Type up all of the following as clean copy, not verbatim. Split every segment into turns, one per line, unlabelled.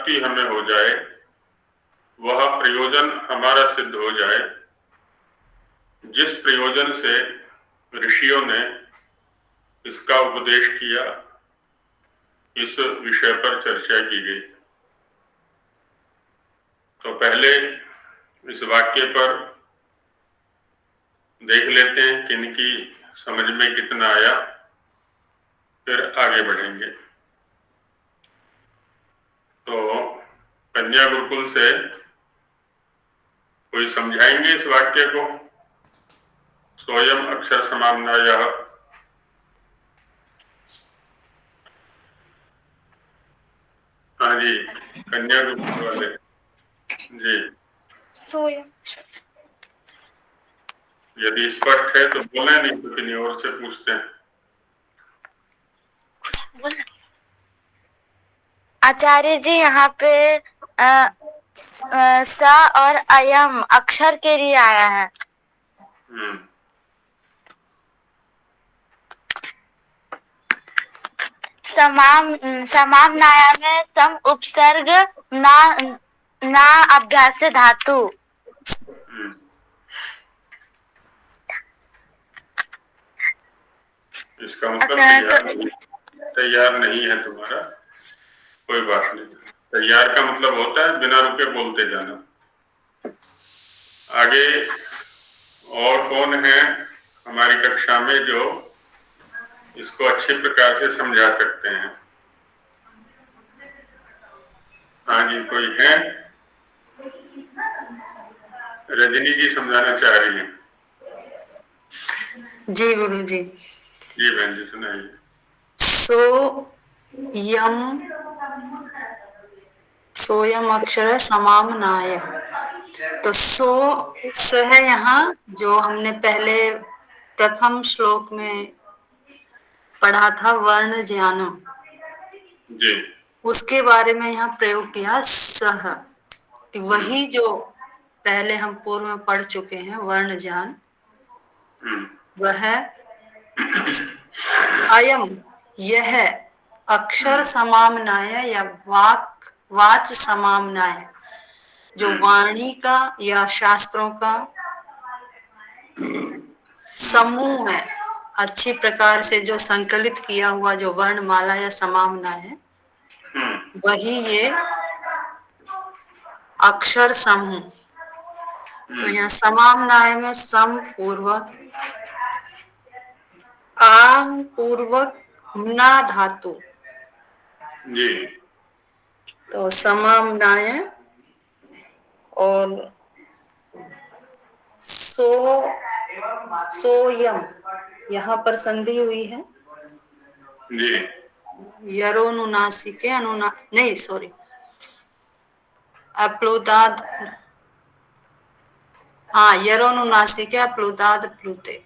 प्राप्ति हमें हो जाए, वह प्रयोजन हमारा सिद्ध हो जाए, जिस प्रयोजन से ऋषियों ने इसका उपदेश किया, इस विषय पर चर्चा की गई। तो पहले इस वाक्य पर देख लेते हैं किनकी समझ में कितना आया, फिर आगे बढ़ेंगे। तो कन्या गुरुकुल से कोई समझाएंगे इस वाक्य को? स्वयं अक्षर समाम्नायः। हाँ जी, कन्या गुरुकुल वाले जी।
स्वयं,
यदि स्पष्ट है तो बोले, नहीं तो किन्हीं और से पूछते हैं।
आचार्य जी यहाँ पे स और अयम अक्षर के लिए आया है। समाम्नाया में सम उपसर्ग ना ना अभ्यास धातु।
इसका मतलब तैयार नहीं है तुम्हारा, कोई बात नहीं। तैयार का मतलब होता है बिना रुके बोलते जाना। आगे और कौन है हमारी कक्षा में जो इसको अच्छे प्रकार से समझा सकते हैं? हाँ जी, कोई है? रजनी जी समझाना चाह रही है।
जी गुरु जी।
जी बहन जी सुनाइए।
सोयम अक्षर समाम्नाय। तो स है यहाँ जो हमने पहले प्रथम श्लोक में पढ़ा था, वर्ण ज्ञानम,
जी।
उसके बारे में यहाँ प्रयोग किया सह। वही जो पहले हम पूर्व में पढ़ चुके हैं वर्ण ज्ञान, वह अयम यह अक्षर समाम्नाय या वाच समाम्नाय, जो वाणी का या शास्त्रों का समूह है, अच्छी प्रकार से जो संकलित किया हुआ जो वर्णमाला या समाम्ना है, वही ये अक्षर समूह। तो यहाँ समाम्नाय में सम पूर्वक, आंग पूर्वक ना धातु।
जी।
तो समाम्नाय और सोयम यहाँ पर संधि हुई है।
जी।
यरोनुनासिके नहीं सॉरी, अप्लुताद, हाँ यरोनुनासिके अप्लुताद प्लुते।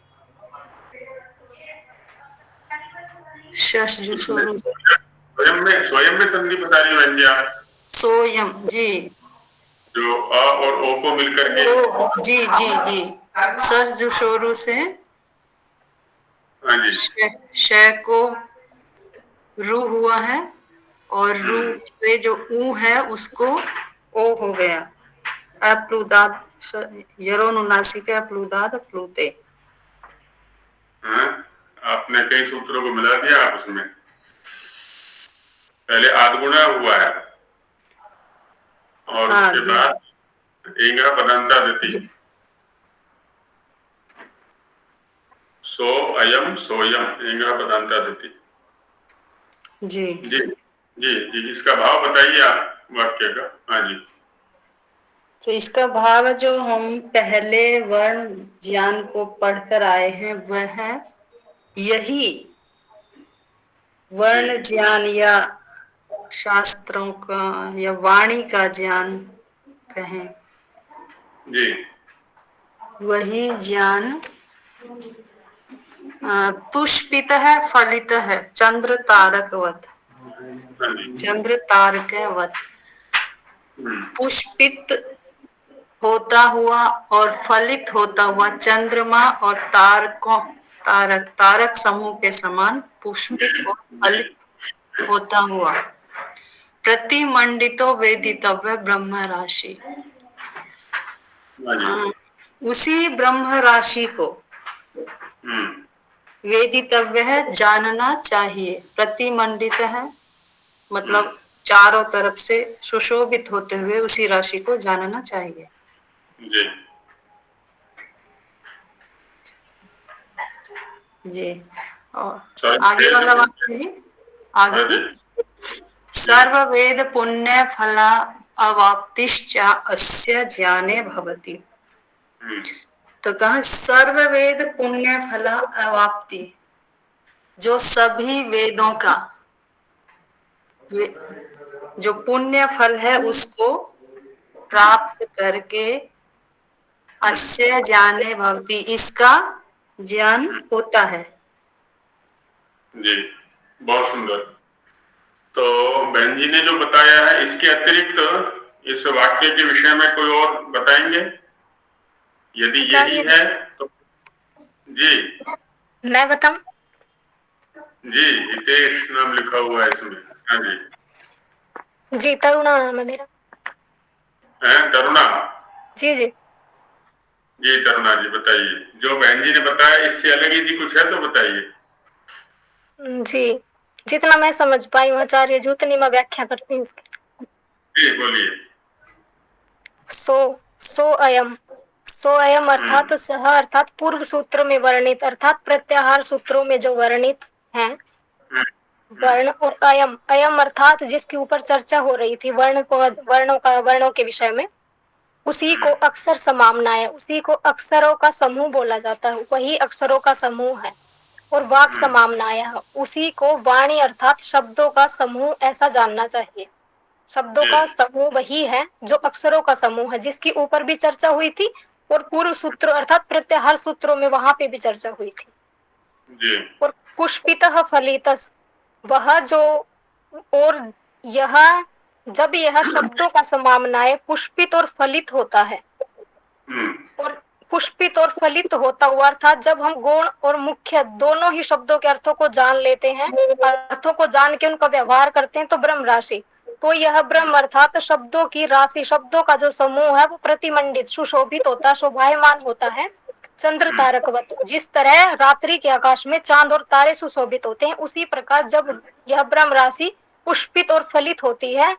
स्वयं में संधि बता रही बहन जी आप?
सोयम जी,
जो अ और ओ को मिलकर के।
जी जी जी, सस जो शुरू से श को रू हुआ है, और रू पे जो ऊ है उसको ओ हो गया। अप्लुदात यरोनुनासिके अप्लुदात प्लुते।
आपने कई सूत्रों को मिला दिया आपस में। पहले आदगुणा हुआ है और
हाँ
उसके
जी,
बाद इंगा पदंता देती। सो अयम सोयम इंगा पदंता देती।
जी
जी जी जी, इसका भाव बताइए आप वाक्य का। हाँ जी।
तो इसका भाव जो हम पहले वर्ण ज्ञान को पढ़कर आए हैं, वह यही वर्ण ज्ञान या शास्त्रों का या वाणी का ज्ञान कहें,
जी।
वही ज्ञान पुष्पित है, फलित है, चंद्र तारकवत। चंद्र तारकवत पुष्पित होता हुआ और फलित होता हुआ चंद्रमा और तारक समूह के समान पुष्पित और फलित होता हुआ प्रतिमंडितो वेदितव्य ब्रह्म राशि।
हाँ जी।
उसी ब्रह्म राशि को
हम्म।
वेदितव्य है, जानना चाहिए। प्रतिमंडित है
हम्म।
मतलब चारों तरफ से सुशोभित होते हुए उसी राशि को जानना चाहिए।
जी।
जी। और आगे
सर्ववेद
वाला
पुण्य।
वाक्य है,
हाँ
आगे
जी।
भी
जी।
सर्व वेद पुण्य फला अवाप्तिश्च अस्य ज्ञाने भवति।
हम्म।
तो कहा सर्व वेद पुण्य फला अवाप्ति, जो सभी वेदों का जो पुण्य फल है उसको प्राप्त करके अस्य ज्ञाने भवति, इसका ज्ञान होता है।
जी, बहुत सुंदर। तो बहन जी ने जो बताया है, इसके अतिरिक्त इस वाक्य के विषय में कोई और बताएंगे? यदि यही
आचार्य जी,
है तो जी।
मैं बताऊं?
जी, हितेश नाम लिखा हुआ है इसमें। हाँ जी।
जी, तरुणा नाम है मेरा।
है तरुणा?
जी जी।
जी तरुणा जी बताइए, जो बहन जी ने बताया इससे अलग यदि कुछ है तो बताइए।
जी, जितना मैं समझ पाई हूँ आचार्य जी उतनी मैं व्याख्या करती हूँ इसकी।
जी बोलिए।
सो सो अयम अर्थात सह अर्थात पूर्व सूत्र में वर्णित अर्थात प्रत्याहार सूत्रों में जो वर्णित है
हम्म। हम्म।
वर्ण, और अयम अयम अर्थात जिसके ऊपर चर्चा हो रही थी वर्णों के विषय में, उसी को अक्षर समामना है, उसी को अक्षरों का समूह बोला जाता है, वही अक्षरों का समूह है। और वाक समामनाय है, उसी को वाणी अर्थात शब्दों का समूह ऐसा जानना चाहिए। शब्दों
जी।
का समूह वही है जो अक्षरों का समूह है, जिसकी ऊपर भी चर्चा हुई थी और पूर्व सूत्र अर्थात प्रत्याहार सूत्रों में वहां पे भी चर्चा हुई थी।
जी।
और पुष्पितः फलितस, वह जो, और यह जब यह शब्दों का समामनाय पुष्पित और फलित होता है,
हम्म।
और पुष्पित और फलित होता हुआ अर्थात जब हम गौण और मुख्य दोनों ही शब्दों के अर्थों को जान लेते हैं, अर्थों को जान के उनका व्यवहार करते हैं, तो ब्रह्म राशि, तो यह ब्रह्म अर्थात शब्दों की राशि, शब्दों का जो समूह है वो प्रतिमंडित सुशोभित होता है, शोभायमान होता है। चंद्र तारकवत, जिस तरह रात्रि के आकाश में चांद और तारे सुशोभित होते हैं, उसी प्रकार जब यह ब्रह्म राशि पुष्पित और फलित होती है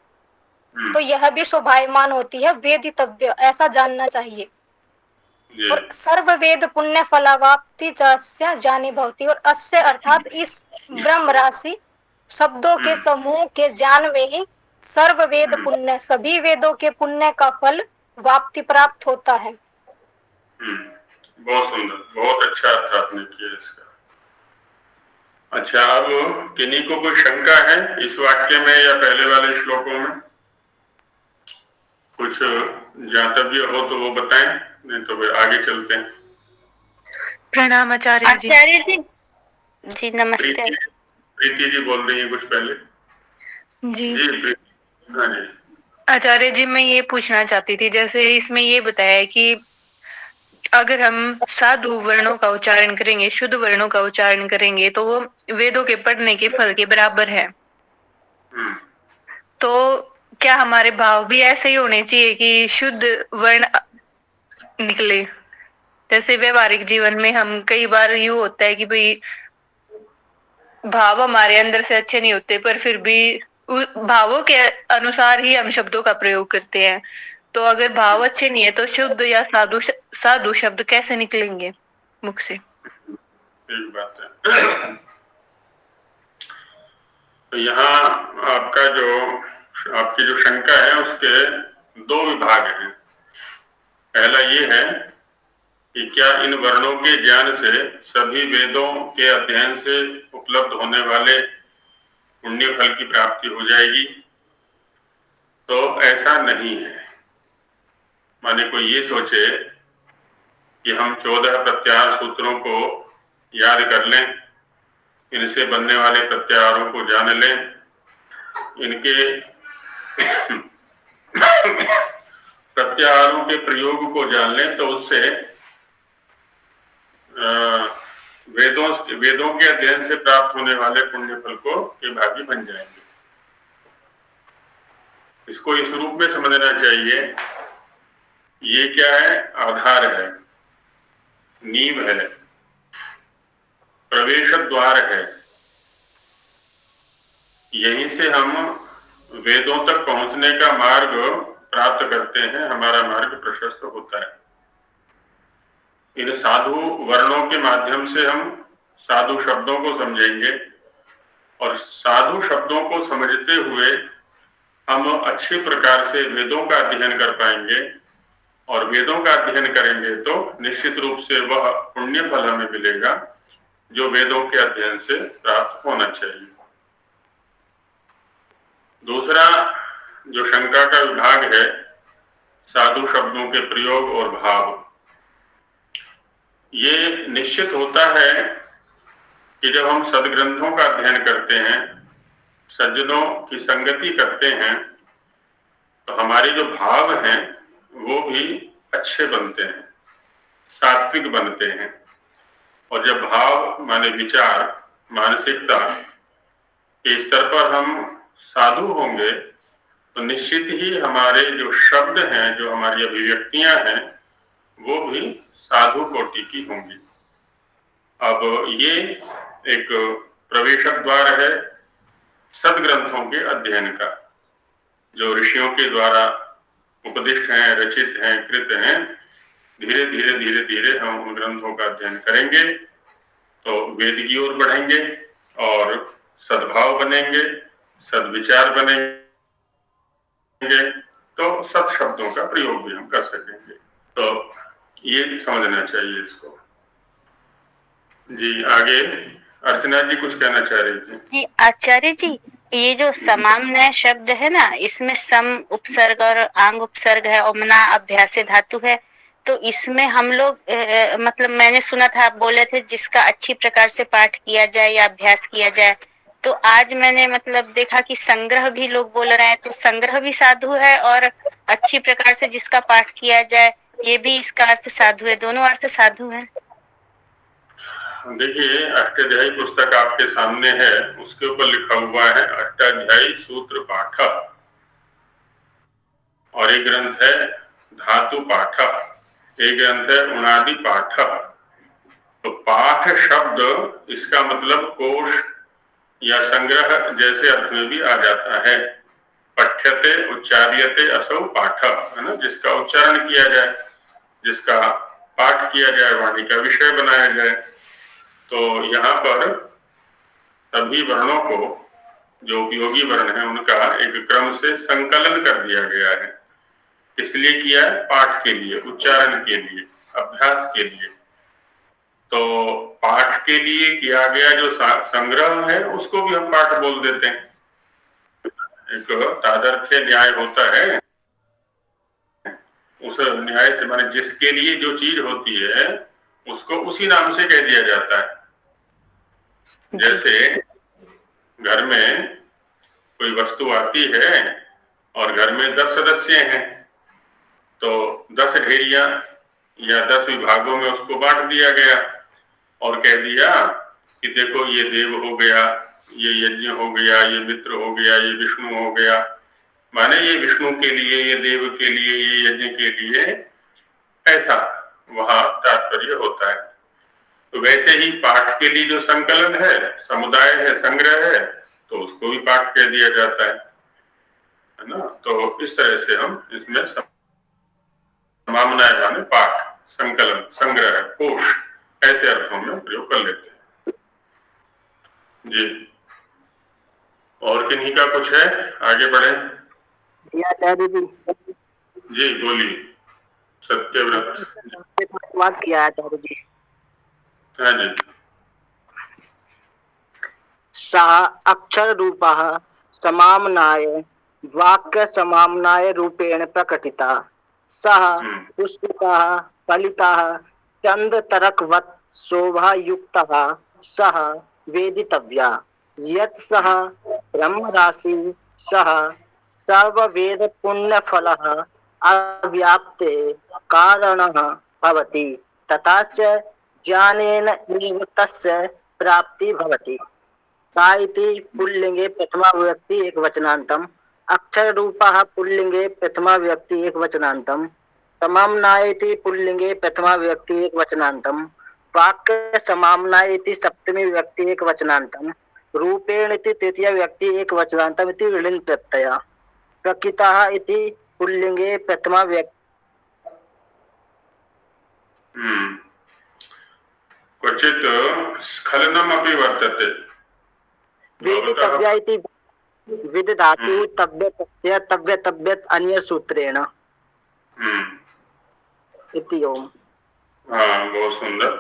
तो यह भी शोभायमान होती है। वेदितव्य, ऐसा जानना चाहिए।
जी।
और सर्व वेद पुण्य फलावाप्ति च जानी भवती, और अस्य अर्थात इस ब्रह्म राशि शब्दों के समूह के ज्ञान में ही सर्व वेद पुण्य, सभी वेदों के पुण्य का फल वाप्ति प्राप्त होता है।
बहुत सुंदर, बहुत अच्छा अर्थ आपने किया इसका। अच्छा, अब किन्हीं को कोई शंका है इस वाक्य में या पहले वाले श्लोकों में? कुछ ज्ञातव्य हो तो वो बताएं, नहीं तो फिर आगे चलते हैं।
प्रणाम आचार्य जी।
आचार्य जी, जी
प्रीति
नमस्कार।
प्रीति जी बोल रही है कुछ पहले।
जी
जी प्रीति। हाँ जी।
आचार्य जी, मैं ये पूछना चाहती थी, जैसे इसमें ये बताया है कि अगर हम साधु वर्णों का उच्चारण करेंगे, शुद्ध वर्णों का उच्चारण करेंगे, तो वो वेदों के पढ़ने के फल के बराबर है।
हम्म।
तो क्या हमारे भाव भी ऐसे ही होने चाहिए कि शुद्ध वर्ण निकले? जैसे व्यवहारिक जीवन में हम कई बार यूं होता है कि भाई भाव हमारे अंदर से अच्छे नहीं होते, पर फिर भी भावों के अनुसार ही हम शब्दों का प्रयोग करते हैं। तो अगर भाव अच्छे नहीं है तो शुद्ध या साधु शब्द कैसे निकलेंगे मुख से?
ठीक बात है। तो यहाँ आपकी जो शंका है उसके दो विभाग हैं। पहला ये है कि क्या इन वर्णों के ज्ञान से सभी वेदों के अध्ययन से उपलब्ध होने वाले पुण्य फल की प्राप्ति हो जाएगी? तो ऐसा नहीं है। माने कोई ये सोचे कि हम 14 प्रत्याहार सूत्रों को याद कर लें, इनसे बनने वाले प्रत्याहारों को जान लें, इनके प्रत्याहारों के प्रयोग को जान लें, तो उससे वेदों के अध्ययन से प्राप्त होने वाले पुण्य फल को के भागी बन जाएंगे। इसको इस रूप में समझना चाहिए, ये क्या है? आधार है, नींव है, प्रवेश द्वार है। यहीं से हम वेदों तक पहुंचने का मार्ग प्राप्त करते हैं, हमारा मार्ग प्रशस्त होता है। इन साधु वर्णों के माध्यम से हम साधु शब्दों को समझेंगे और साधु शब्दों को समझते हुए हम अच्छे प्रकार से वेदों का अध्ययन कर पाएंगे और वेदों का अध्ययन करेंगे तो निश्चित रूप से वह पुण्य फल हमें मिलेगा जो वेदों के अध्ययन से प्राप्त होना चाहिए। दूसरा जो शंका का विभाग है, साधु शब्दों के प्रयोग और भाव, ये निश्चित होता है कि जब हम सदग्रंथों का अध्ययन करते हैं, सज्जनों की संगति करते हैं, तो हमारे जो भाव हैं वो भी अच्छे बनते हैं, सात्विक बनते हैं। और जब भाव माने विचार, मानसिकता के स्तर पर हम साधु होंगे तो निश्चित ही हमारे जो शब्द हैं, जो हमारी अभिव्यक्तियां हैं, वो भी साधु कोटि की होंगी। अब ये एक प्रवेशक द्वार है सदग्रंथों के अध्ययन का, जो ऋषियों के द्वारा उपदिष्ट हैं, रचित हैं, कृत हैं। धीरे धीरे धीरे धीरे हम उन ग्रंथों का अध्ययन करेंगे तो वेद की ओर बढ़ेंगे और सद्भाव बनेंगे, सद्विचार बनेंगे, तो सत शब्दों का प्रयोग भी हम कर सकेंगे। तो ये समझना चाहिए इसको। जी आगे अर्चना जी कुछ कहना चाह रही थी।
जी आचार्य जी, ये जो समाम्नय शब्द है ना, इसमें सम उपसर्ग और आंग उपसर्ग है, ओमना अभ्यास धातु है। तो इसमें हम लोग मतलब मैंने सुना था, आप बोले थे जिसका अच्छी प्रकार से पाठ किया जाए या अभ्यास किया जाए। तो आज मैंने मतलब देखा कि संग्रह भी लोग बोल रहे हैं, तो संग्रह भी साधु है और अच्छी प्रकार से जिसका पाठ किया जाए ये भी इसका अर्थ साधु है, दोनों अर्थ साधु है।
देखिए अष्टाध्यायी पुस्तक आपके सामने है, उसके ऊपर लिखा हुआ है अष्टाध्यायी सूत्र पाठ, और एक ग्रंथ है धातु पाठ, एक ग्रंथ है उणादि पाठ। तो पाठ शब्द इसका मतलब कोश या संग्रह जैसे अर्थ में भी आ जाता है। पठ्यते उच्चार्यते असौ पाठ, है ना, जिसका उच्चारण किया जाए, जिसका पाठ किया जाए, वाणी का विषय बनाया जाए। तो यहाँ पर सभी वर्णों को, जो उपयोगी वर्ण है, उनका एक क्रम से संकलन कर दिया गया है। इसलिए किया है पाठ के लिए, उच्चारण के लिए, अभ्यास के लिए। तो पाठ के लिए किया गया जो संग्रह है उसको भी हम पाठ बोल देते हैं। एक तादर्थ्य न्याय होता है, उस न्याय से माने जिसके लिए जो चीज होती है उसको उसी नाम से कह दिया जाता है। जैसे घर में कोई वस्तु आती है और घर में 10 सदस्य हैं, तो 10 ढेरियां या 10 विभागों में उसको बांट दिया गया और कह दिया कि देखो ये देव हो गया, ये यज्ञ हो गया, ये मित्र हो गया, ये विष्णु हो गया। माने ये विष्णु के लिए, ये देव के लिए, ये यज्ञ के लिए, ऐसा वहां तात्पर्य होता है। तो वैसे ही पाठ के लिए जो संकलन है, समुदाय है, संग्रह है, तो उसको भी पाठ कह दिया जाता है ना। तो इस तरह से हम इसमें समाम्नाय माने पाठ, संकलन, संग्रह, कोश, ऐसे अर्थों में प्रयोग कर लेते हैं। जी और किन्हीं का कुछ है? आगे बढ़े।
आचार्य जी
जी बोलिए। सत्यव्रत
बात किया आचार्य जी।
हाँ जी।
सः अक्षर रूपः समाम्नाय वाक्य समाम्नाय रूपेण प्रकटिता। सः पुष्पितः फलितः चंद्रतरकवत् शोभा युक्तः सः वेदितव्या। यत् सः ब्रह्मराशि सः सर्ववेद पुण्य फलः अव्याप्ते कारणः भवति, तथा च ज्ञानेन एव तस्य प्राप्ति भवति। सा इति पुल्लिंगे प्रथमा विभक्ति एकवचनान्तम् अक्षर रूपः पुल्लिंगे प्रथमा व्यक्ति एक वचनांतम, समाम्नाय इति पुल्लिंगे प्रथमा व्यक्ति एक वचनांतम, वाक्य समाम्नाय इति सप्तमी व्यक्ति एक वचनांतम, रूपेण इति तृतीय व्यक्ति एक वचनांतम इति ऋण प्रत्यय, प्रकृतः इति पुल्लिंगे प्रथमा व्यक्ति
क्वचित् स्खलनम् अपि वर्तते।
वेदितव्या इति विदधातु तव्य तव्य तव्यत अन्य सूत्रेण इति ओम।
हाँ, बहुत सुंदर।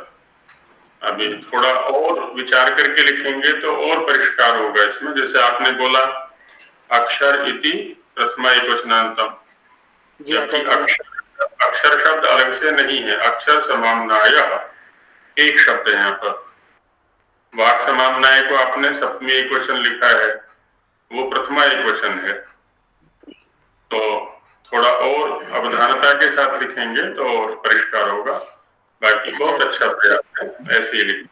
अभी थोड़ा और विचार करके लिखेंगे तो और परिष्कार होगा इसमें। जैसे आपने बोला अक्षर इति प्रथमा एकवचनांतम, जबकि अक्षर शब्द अलग से नहीं है, अक्षर समाम्नाय एक शब्द है यहाँ पर। वाक समाम्नाय को आपने सप्तमी एकवचन लिखा है, वो प्रथमा एकवचन है। तो थोड़ा और अवधानता के साथ लिखेंगे तो और परिष्कार होगा। बाकी बहुत अच्छा प्रयास है, ऐसे ही लिखें।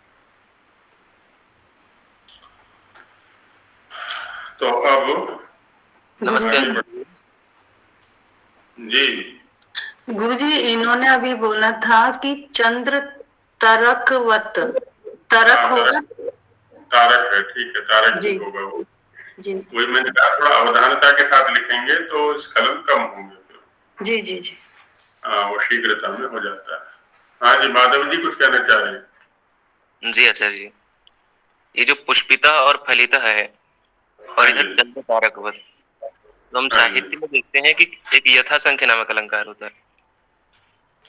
तो अब
नमस्ते
जी।
गुरुजी, इन्होंने अभी बोला था कि चंद्र तरकवत, तरक होगा,
तारक है, ठीक है, तारक
जी
ही होगा वो।
जी
वही मैंने कहा, थोड़ा अवधानता के साथ लिखेंगे तो स्खलन कम होंगे फिर।
जी जी जी
वो शीघ्रता में हो जाता है। हाँ जी, माधव जी कुछ कहना चाह रहे हैं?
जी आचार्य जी, ये जो पुष्पिता और फलिता है और इधर चंद्र तारकवत, तो हम साहित्य में देखते हैं कि एक यथा संख्य नामक अलंकार होता है।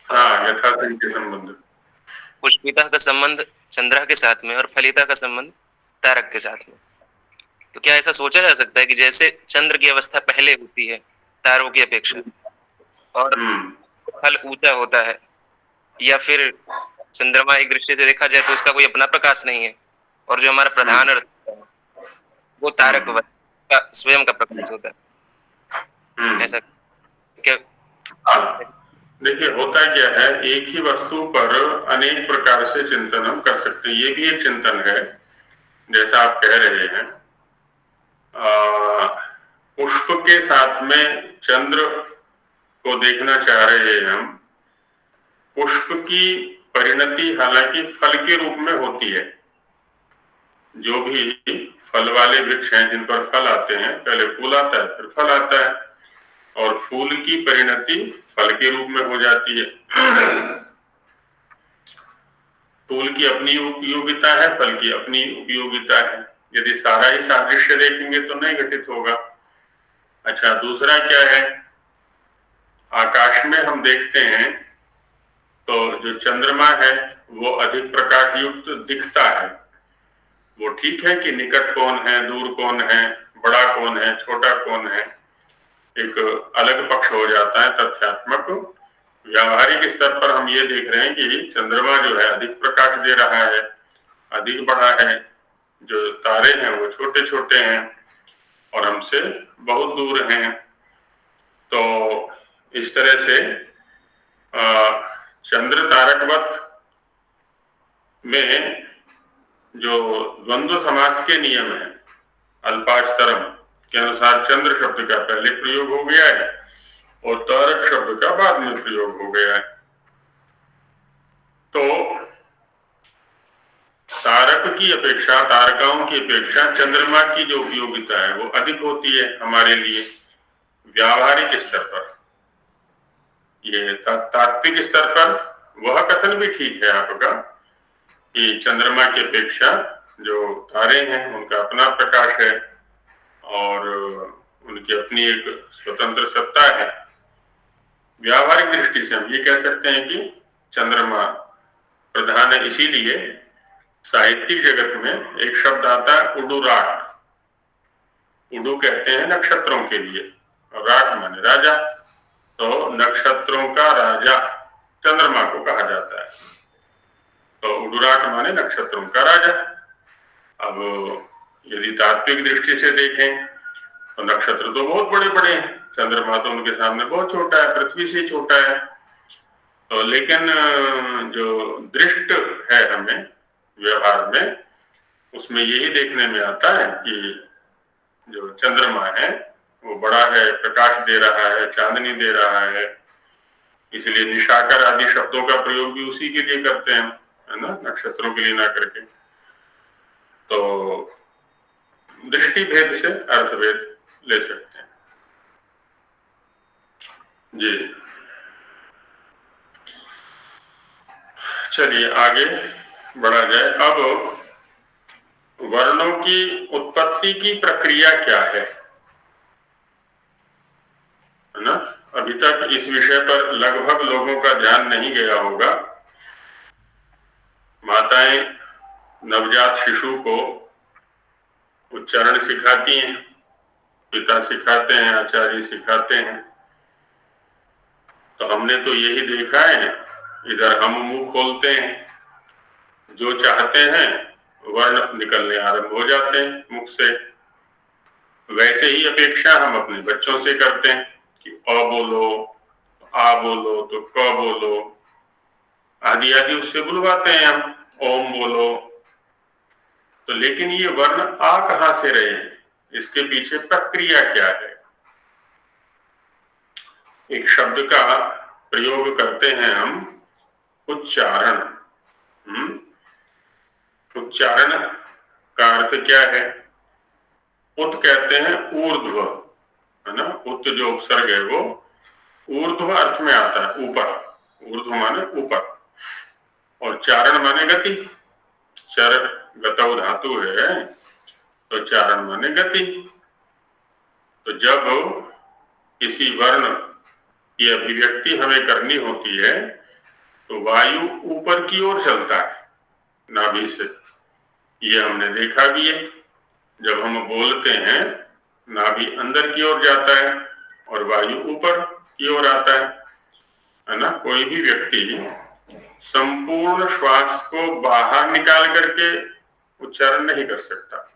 हाँ, यथा संख्य संबंध।
पुष्पिता का संबंध चंद्रा के साथ में और फलिता का संबंध तारक के साथ में। तो क्या ऐसा सोचा जा सकता है कि जैसे चंद्र की अवस्था पहले होती है तारों की अपेक्षा और फल ऊंचा होता है, या फिर चंद्रमा एक दृष्टि से देखा जाए तो उसका कोई अपना प्रकाश नहीं है, और जो हमारा प्रधान अर्थ है वो तारक का स्वयं का प्रकाश होता है, ऐसा क्या?
देखिए, होता क्या है, एक ही वस्तु पर अनेक प्रकार से चिंतन हम कर सकते हैं। ये भी एक चिंतन है, जैसा आप कह रहे हैं। पुष्प के साथ में चंद्र को देखना चाह रहे हैं हम। पुष्प की परिणति हालांकि फल के रूप में होती है। जो भी फल वाले वृक्ष हैं जिन पर फल आते हैं, पहले फूल आता है फिर फल आता है, और फूल की परिणति फल के रूप में हो जाती है। फूल की अपनी उपयोगिता है, फल की अपनी उपयोगिता है। यदि सारा ही सादृश्य देखेंगे तो नहीं घटित होगा। अच्छा, दूसरा क्या है, आकाश में हम देखते हैं तो जो चंद्रमा है वो अधिक प्रकाश युक्त दिखता है। वो ठीक है कि निकट कौन है, दूर कौन है, बड़ा कौन है, छोटा कौन है, एक अलग पक्ष हो जाता है तथ्यात्मक। व्यावहारिक स्तर पर हम ये देख रहे हैं कि चंद्रमा जो है अधिक प्रकाश दे रहा है, अधिक बड़ा है, जो तारे हैं वो छोटे छोटे हैं और हमसे बहुत दूर हैं। तो इस तरह से चंद्र तारकवत में जो द्वंद्व समास के नियम है, अल्पाक्षरम के अनुसार चंद्र शब्द का पहले प्रयोग हो गया है और तारक शब्द का बाद में प्रयोग हो गया है। तो तारक की अपेक्षा, तारकाओं की अपेक्षा चंद्रमा की जो उपयोगिता है वो अधिक होती है हमारे लिए व्यावहारिक स्तर पर। ये तात्विक स्तर पर वह कथन भी ठीक है आपका कि चंद्रमा की अपेक्षा जो तारे हैं उनका अपना प्रकाश है और उनकी अपनी एक स्वतंत्र सत्ता है। व्यावहारिक दृष्टि से हम ये कह सकते हैं कि चंद्रमा प्रधान है। इसीलिए साहित्यिक जगत में एक शब्द आता है उडुराट। उडु कहते हैं नक्षत्रों के लिए, राट माने राजा। तो नक्षत्रों का राजा चंद्रमा को कहा जाता है। तो उडुराट माने नक्षत्रों का राजा। अब यदि तात्विक दृष्टि से देखें तो नक्षत्र तो बहुत बड़े बड़े हैं, चंद्रमा तो उनके सामने बहुत छोटा है, पृथ्वी से छोटा है। तो लेकिन जो दृष्ट है हमें व्यवहार में, उसमें यही देखने में आता है कि जो चंद्रमा है वो बड़ा है, प्रकाश दे रहा है, चांदनी दे रहा है, इसलिए निशाकर आदि शब्दों का प्रयोग भी उसी के लिए करते हैं, है ना, नक्षत्रों के लिए ना करके। तो दृष्टि भेद से अर्थभेद ले सकते हैं जी। चलिए आगे बढ़ा जाए। अब वर्णों की उत्पत्ति की प्रक्रिया क्या है ना? अभी तक इस विषय पर लगभग लोगों का ध्यान नहीं गया होगा। माताएं नवजात शिशु को उच्चारण सिखाती हैं, पिता सिखाते हैं, आचार्य सिखाते हैं। तो हमने तो यही देखा है, इधर हम मुंह खोलते हैं, जो चाहते हैं वर्ण निकलने आरंभ हो जाते हैं मुख से। वैसे ही अपेक्षा हम अपने बच्चों से करते हैं कि अ बोलो, आ बोलो, तो क बोलो, आदि आदि उससे बुलवाते हैं हम, ओम बोलो। तो लेकिन ये वर्ण आ कहां से रहे हैं, इसके पीछे प्रक्रिया क्या है? एक शब्द का प्रयोग करते हैं हम, उच्चारण। उच्चारण का अर्थ क्या है? उत कहते हैं ऊर्ध्व, है ना। उत जो उपसर्ग है वो ऊर्ध्व अर्थ में आता है, ऊपर। ऊर्ध्व माने ऊपर, और चारण माने गति। चर गतौ धातु है, तो चारण माने गति। तो जब किसी वर्ण की अभिव्यक्ति हमें करनी होती है तो वायु ऊपर की ओर चलता है नाभि से। ये हमने देखा भी है, जब हम बोलते हैं नाभि अंदर की ओर जाता है और वायु ऊपर की ओर आता है ना। कोई भी व्यक्ति संपूर्ण श्वास को बाहर निकाल करके उच्चारण नहीं कर सकता।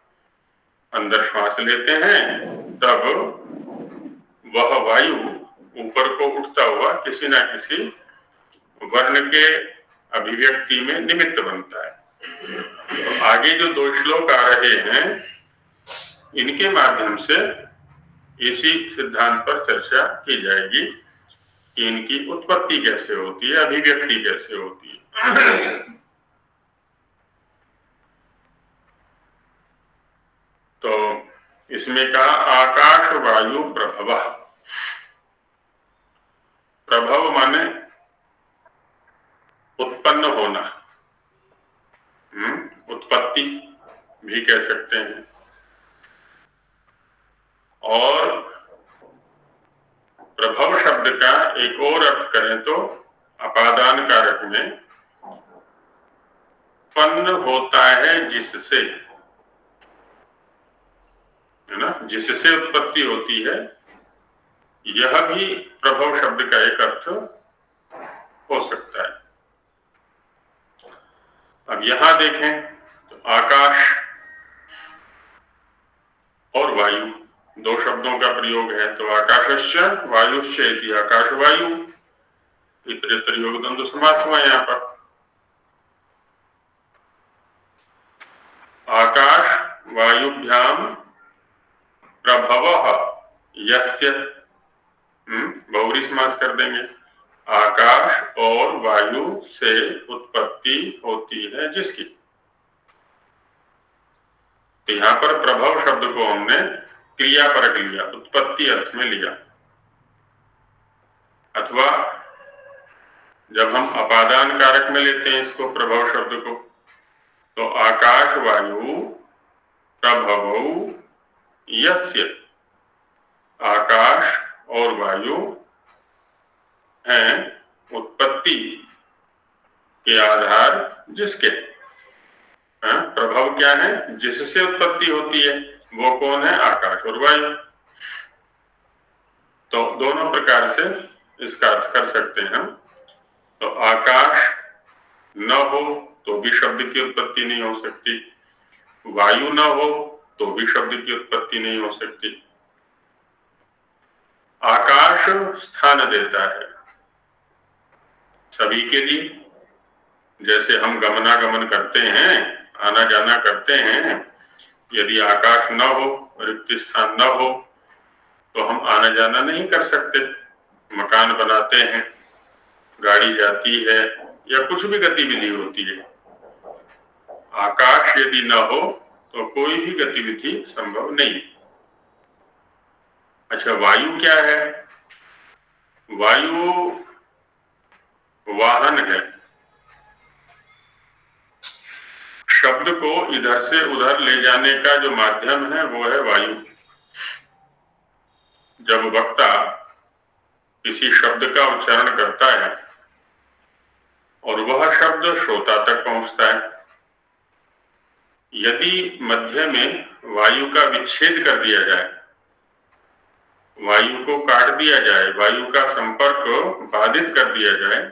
अंदर श्वास लेते हैं तब वह वायु ऊपर को उठता हुआ किसी ना किसी वर्ण के अभिव्यक्ति में निमित्त बनता है। तो आगे जो 2 श्लोक आ रहे हैं, इनके माध्यम से इसी सिद्धांत पर चर्चा की जाएगी कि इनकी उत्पत्ति कैसे होती है, अभिव्यक्ति कैसे होती है। तो इसमें कहा आकाश वायु प्रभव। प्रभव माने उत्पन्न होना, उत्पत्ति भी कह सकते हैं। और प्रभव शब्द का एक और अर्थ करें तो अपादान कारक में उत्पन्न होता है जिससे, है ना, जिससे उत्पत्ति होती है। यह भी प्रभव शब्द का एक अर्थ हो सकता है। अब यहां देखें तो आकाश और वायु 2 शब्दों का प्रयोग है। तो आकाशस्य वायुष्य इति आकाश वायु, इतरेतर योगदंत समास हुआ यहां पर। आकाश वायुभ्याम प्रभवः यस्य, बहुव्रीहि समास कर देंगे। आकाश और वायु से उत्पत्ति होती है जिसकी। तो यहां पर प्रभव शब्द को हमने क्रियापरक लिया, उत्पत्ति अर्थ में लिया। अथवा जब हम अपादान कारक में लेते हैं इसको, प्रभव शब्द को, तो आकाश वायु प्रभवौ यस्य, आकाश और वायु हैं उत्पत्ति के आधार जिसके। प्रभव क्या है? जिससे उत्पत्ति होती है। वो कौन है? आकाश और वायु। तो दोनों प्रकार से इसका अर्थ कर सकते हैं हम। तो आकाश न हो तो भी शब्द की उत्पत्ति नहीं हो सकती, वायु न हो तो भी शब्द की उत्पत्ति नहीं हो सकती। आकाश स्थान देता है सभी के लिए। जैसे हम गमनागमन करते हैं, आना जाना करते हैं, यदि आकाश न हो, रिक्त स्थान न हो, तो हम आना जाना नहीं कर सकते। मकान बनाते हैं, गाड़ी जाती है या कुछ भी गतिविधि होती है, आकाश यदि न हो तो कोई भी गतिविधि संभव नहीं। अच्छा, वायु क्या है? वायु वाहन है। शब्द को इधर से उधर ले जाने का जो माध्यम है वो है वायु। जब वक्ता किसी शब्द का उच्चारण करता है और वह शब्द श्रोता तक पहुंचता है, यदि मध्य में वायु का विच्छेद कर दिया जाए, वायु को काट दिया जाए, वायु का संपर्क बाधित कर दिया जाए,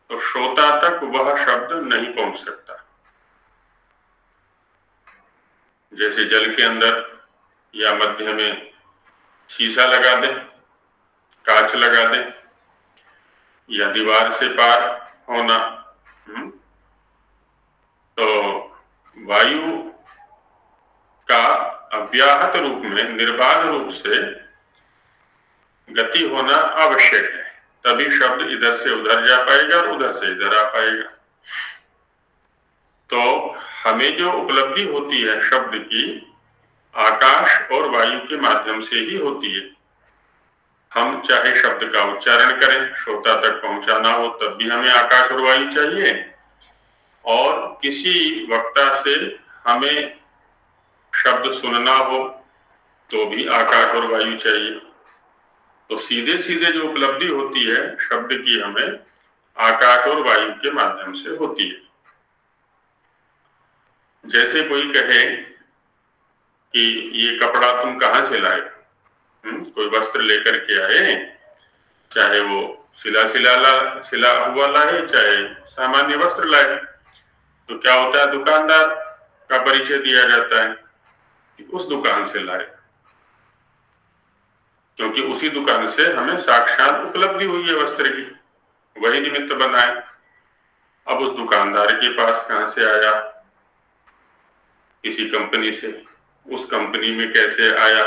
तो श्रोता तक वह शब्द नहीं पहुंच सकता। जैसे जल के अंदर या मध्य में शीशा लगा दें, कांच लगा दें, या दीवार से पार होना, तो वायु का अव्याहत रूप में, निर्बाध रूप से गति होना आवश्यक है, तभी शब्द इधर से उधर जा पाएगा और उधर से इधर आ पाएगा। तो हमें जो उपलब्धि होती है शब्द की, आकाश और वायु के माध्यम से ही होती है। हम चाहे शब्द का उच्चारण करें, श्रोता तक पहुंचाना हो, तब भी हमें आकाश और वायु चाहिए, और किसी वक्ता से हमें शब्द सुनना हो तो भी आकाश और वायु चाहिए। तो सीधे सीधे जो उपलब्धि होती है शब्द की, हमें आकाश और वायु के माध्यम से होती है। जैसे कोई कहे कि ये कपड़ा तुम कहां से लाए, कोई वस्त्र लेकर के आए, चाहे वो सिला हुआ लाए, चाहे सामान्य वस्त्र लाए, तो क्या होता है, दुकानदार का परिचय दिया जाता है कि उस दुकान से लाए, क्योंकि उसी दुकान से हमें साक्षात उपलब्धि हुई है वस्त्र की, वही निमित्त बनाए। अब उस दुकानदार के पास कहां से आया, किसी कंपनी से, उस कंपनी में कैसे आया,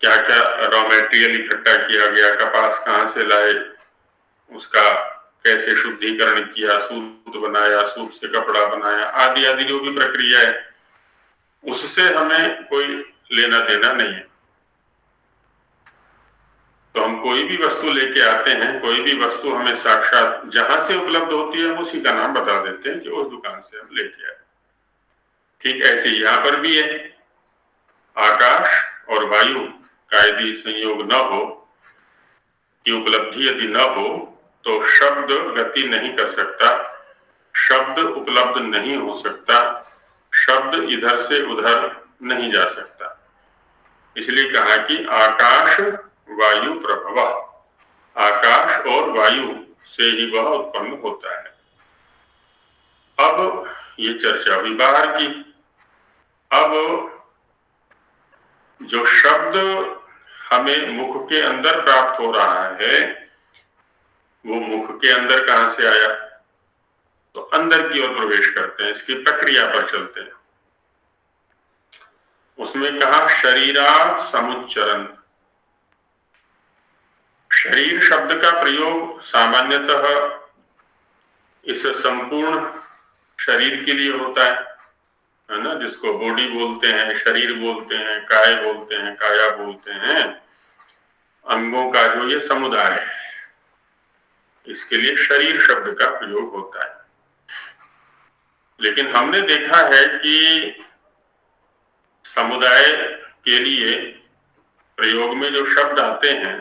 क्या क्या रॉ मटेरियल इकट्ठा किया गया, कपास कहां से लाए, उसका कैसे शुद्धिकरण किया, सूत बनाया, सूत से कपड़ा बनाया, आदि आदि जो भी प्रक्रिया है, उससे हमें कोई लेना देना नहीं है। तो हम कोई भी वस्तु लेके आते हैं, कोई भी वस्तु हमें साक्षात जहां से उपलब्ध होती है, हम उसी का नाम बता देते हैं कि उस दुकान से हम लेके आए। ठीक ऐसे यहां पर भी है, आकाश और वायु का यदि संयोग न हो, की उपलब्धि यदि न हो, तो शब्द गति नहीं कर सकता, शब्द उपलब्ध नहीं हो सकता, शब्द इधर से उधर नहीं जा सकता। इसलिए कहा कि आकाश वायु प्रभव, आकाश और वायु से ही वह उत्पन्न होता है। अब ये चर्चा हुई बाहर की। अब जो शब्द हमें मुख के अंदर प्राप्त हो रहा है, वो मुख के अंदर कहां से आया, तो अंदर की ओर प्रवेश करते हैं, इसकी प्रक्रिया पर चलते हैं। उसमें कहा शरीरात् समुच्चरण। शरीर शब्द का प्रयोग सामान्यतः इस संपूर्ण शरीर के लिए होता है ना, जिसको बॉडी बोलते हैं, शरीर बोलते हैं, काय बोलते हैं, काया बोलते हैं, अंगों का जो ये समुदाय है, इसके लिए शरीर शब्द का प्रयोग होता है। लेकिन हमने देखा है कि समुदाय के लिए प्रयोग में जो शब्द आते हैं,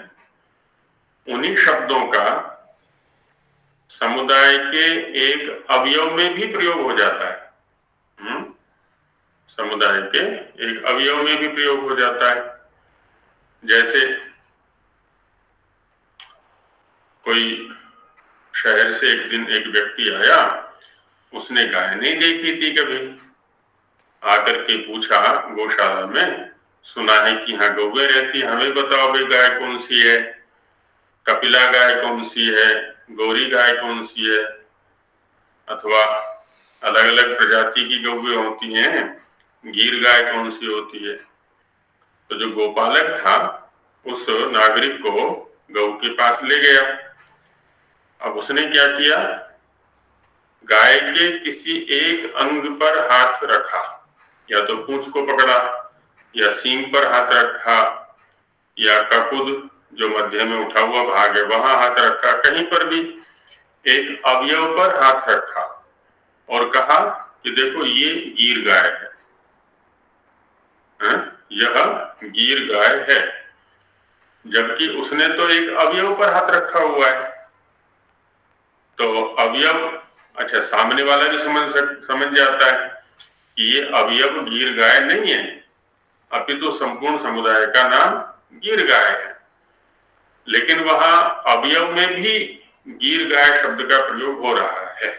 उन्हीं शब्दों का समुदाय के एक अवयव में भी प्रयोग हो जाता है। समुदाय के एक अवयव में भी प्रयोग हो जाता है। जैसे कोई शहर से एक दिन एक व्यक्ति आया, उसने गाय नहीं देखी थी कभी, आकर के पूछा गौशाला में, सुना है कि यहाँ गौएं रहती, हमें बताओ भाई गाय कौन सी है, कपिला गाय कौन सी है, गौरी गाय कौन सी है, अथवा अलग अलग प्रजाति की गौएं होती हैं, गीर गाय कौन सी होती है। तो जो गोपालक था उस नागरिक को गौ के पास ले गया। अब उसने क्या किया, गाय के किसी एक अंग पर हाथ रखा, या तो पूंछ को पकड़ा, या सींग पर हाथ रखा, या ककुद जो मध्य में उठा हुआ भाग है वहां हाथ रखा, कहीं पर भी एक अवयव पर हाथ रखा और कहा कि देखो ये गीर गाय है, यह गीर गाय है, जबकि उसने तो एक अवयव पर हाथ रखा हुआ है। तो अवयव, अच्छा सामने वाला भी समझ जाता है कि ये अवयव गीर गाय नहीं है, अपितु संपूर्ण समुदाय का नाम गीर गाय है। लेकिन वहां अवयव में भी गीर गाय शब्द का प्रयोग हो रहा है।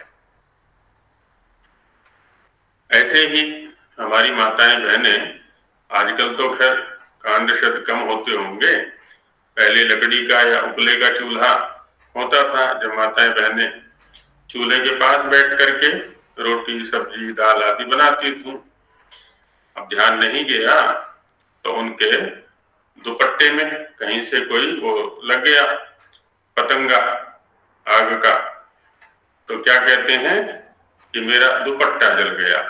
ऐसे ही हमारी माताएं बहनें, आजकल तो खैर कांड शब्द कम होते होंगे, पहले लकड़ी का या उपले का चूल्हा होता था, जब माताएं बहनें चूल्हे के पास बैठ करके रोटी सब्जी दाल आदि बनाती थी। अब ध्यान नहीं गया तो उनके दुपट्टे में कहीं से कोई वो लग गया पतंगा आग का, तो क्या कहते हैं कि मेरा दुपट्टा जल गया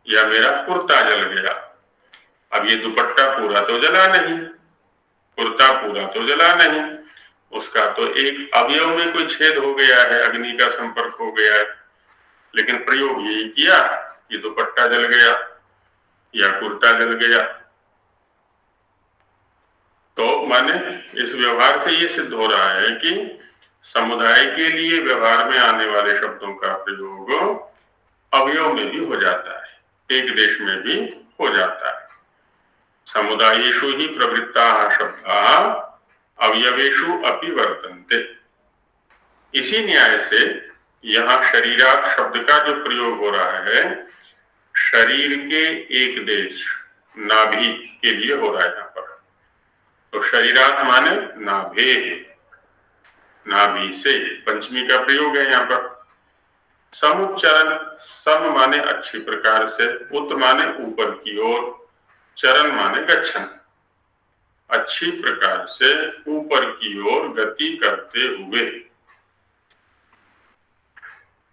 या मेरा कुर्ता जल गया। अब ये दुपट्टा पूरा तो जला नहीं, कुर्ता पूरा तो जला नहीं, उसका तो एक अवयव में कोई छेद हो गया है, अग्नि का संपर्क हो गया है, लेकिन प्रयोग यही किया कि दुपट्टा जल गया या कुर्ता जल गया। तो माने इस व्यवहार से ये सिद्ध हो रहा है कि समुदाय के लिए व्यवहार में आने वाले शब्दों का प्रयोग अवयव में भी हो जाता है, एक देश में भी हो जाता है। समुदायेषु ही प्रवृत्ताः शब्दाः अवयवेषु अपि वर्तन्ते। इसी न्याय से यहाँ शरीरात शब्द का जो प्रयोग हो रहा है, शरीर के एक देश नाभि के लिए हो रहा है यहाँ पर। तो शरीरात माने नाभे, नाभि से पंचमी का प्रयोग है यहाँ पर। समुच्चरण, सम माने अच्छी प्रकार से, उत माने ऊपर की ओर, चरण माने गच्छन, अच्छी प्रकार से ऊपर की ओर गति करते हुए।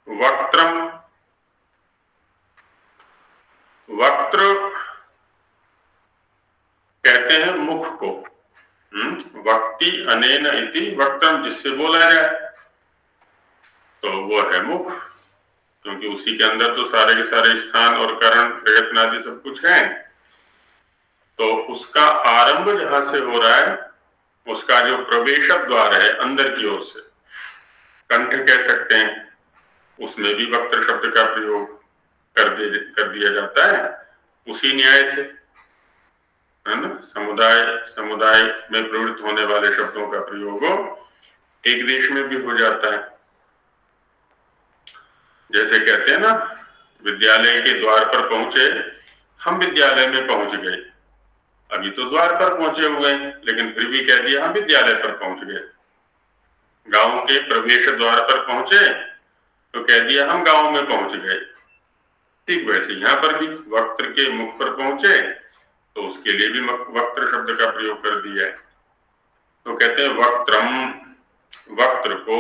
वक्त्रम, वक्त्र कहते हैं मुख को, वक्ति अनेन इति वक्त्रम, जिससे बोला जाए, तो वो है मुख, क्योंकि उसी के अंदर तो सारे के सारे स्थान और करण प्रयत्न आदि सब कुछ है। तो उसका आरंभ जहां से हो रहा है, उसका जो प्रवेश द्वार है अंदर की ओर से, कंठ कह सकते हैं, उसमें भी वक्त्र शब्द का प्रयोग कर दिया जाता है उसी न्याय से, है ना। समुदाय में प्रवृत्त होने वाले शब्दों का प्रयोग एक देश में भी हो जाता है। जैसे कहते हैं ना, विद्यालय के द्वार पर पहुंचे, हम विद्यालय में पहुंच गए, अभी तो द्वार पर पहुंचे हुए हैं, लेकिन फिर भी कह दिया हम विद्यालय पर पहुंच गए। गांव के प्रवेश द्वार पर पहुंचे तो कह दिया हम गांव में पहुंच गए। ठीक वैसे यहाँ पर भी वक्त्र के मुख पर पहुंचे तो उसके लिए भी वक्त्र शब्द का प्रयोग कर दिया है। तो कहते हैं वक्त्रम, वक्त्र को,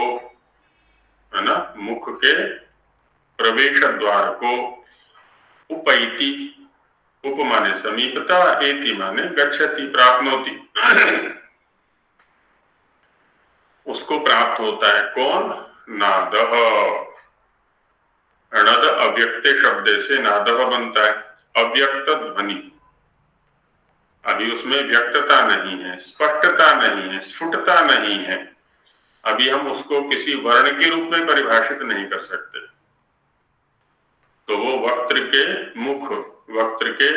है ना, मुख के प्रवेश द्वार को, उपैति, उप माने समीपता, एति माने गच्छति, प्राप्नोति, उसको प्राप्त होता है। कौन? नादः, णद अव्यक्त शब्द से नादः बनता है, अव्यक्त ध्वनि। अभी उसमें व्यक्तता नहीं है, स्पष्टता नहीं है, स्फुटता नहीं है, अभी हम उसको किसी वर्ण के रूप में परिभाषित नहीं कर सकते। तो वो वक्त्र के मुख, वक्त्र के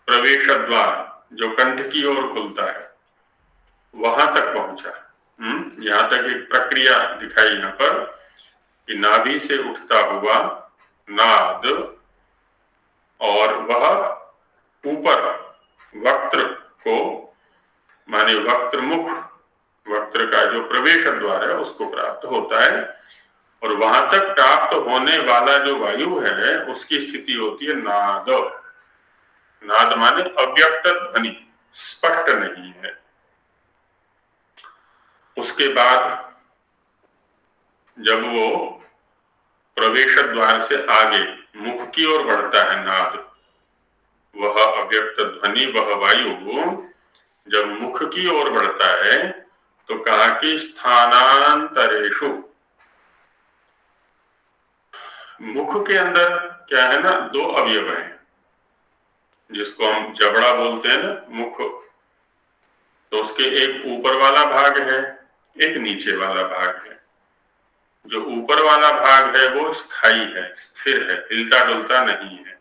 प्रवेश द्वार जो कंठ की ओर खुलता है, वहां तक पहुंचा। यहां तक एक प्रक्रिया दिखाई यहाँ पर कि नाभि से उठता हुआ नाद और वह ऊपर वक्त्र को, माने वक्त्र मुख, वक्त्र का जो प्रवेश द्वार है उसको प्राप्त होता है, और वहां तक प्राप्त होने वाला जो वायु है उसकी स्थिति होती है नाद। नाद माने अव्यक्त ध्वनि, स्पष्ट नहीं है। उसके बाद जब वो प्रवेश द्वार से आगे मुख की ओर बढ़ता है नाद, वह अव्यक्त ध्वनि, वह वायु जब मुख की ओर बढ़ता है तो कहा कि स्थानांतरेषु, मुख के अंदर क्या है ना, दो अवयव हैं, जिसको हम जबड़ा बोलते हैं ना, मुख। तो उसके एक ऊपर वाला भाग है, एक नीचे वाला भाग है। जो ऊपर वाला भाग है वो स्थायी है, स्थिर है, हिलता डुलता नहीं है।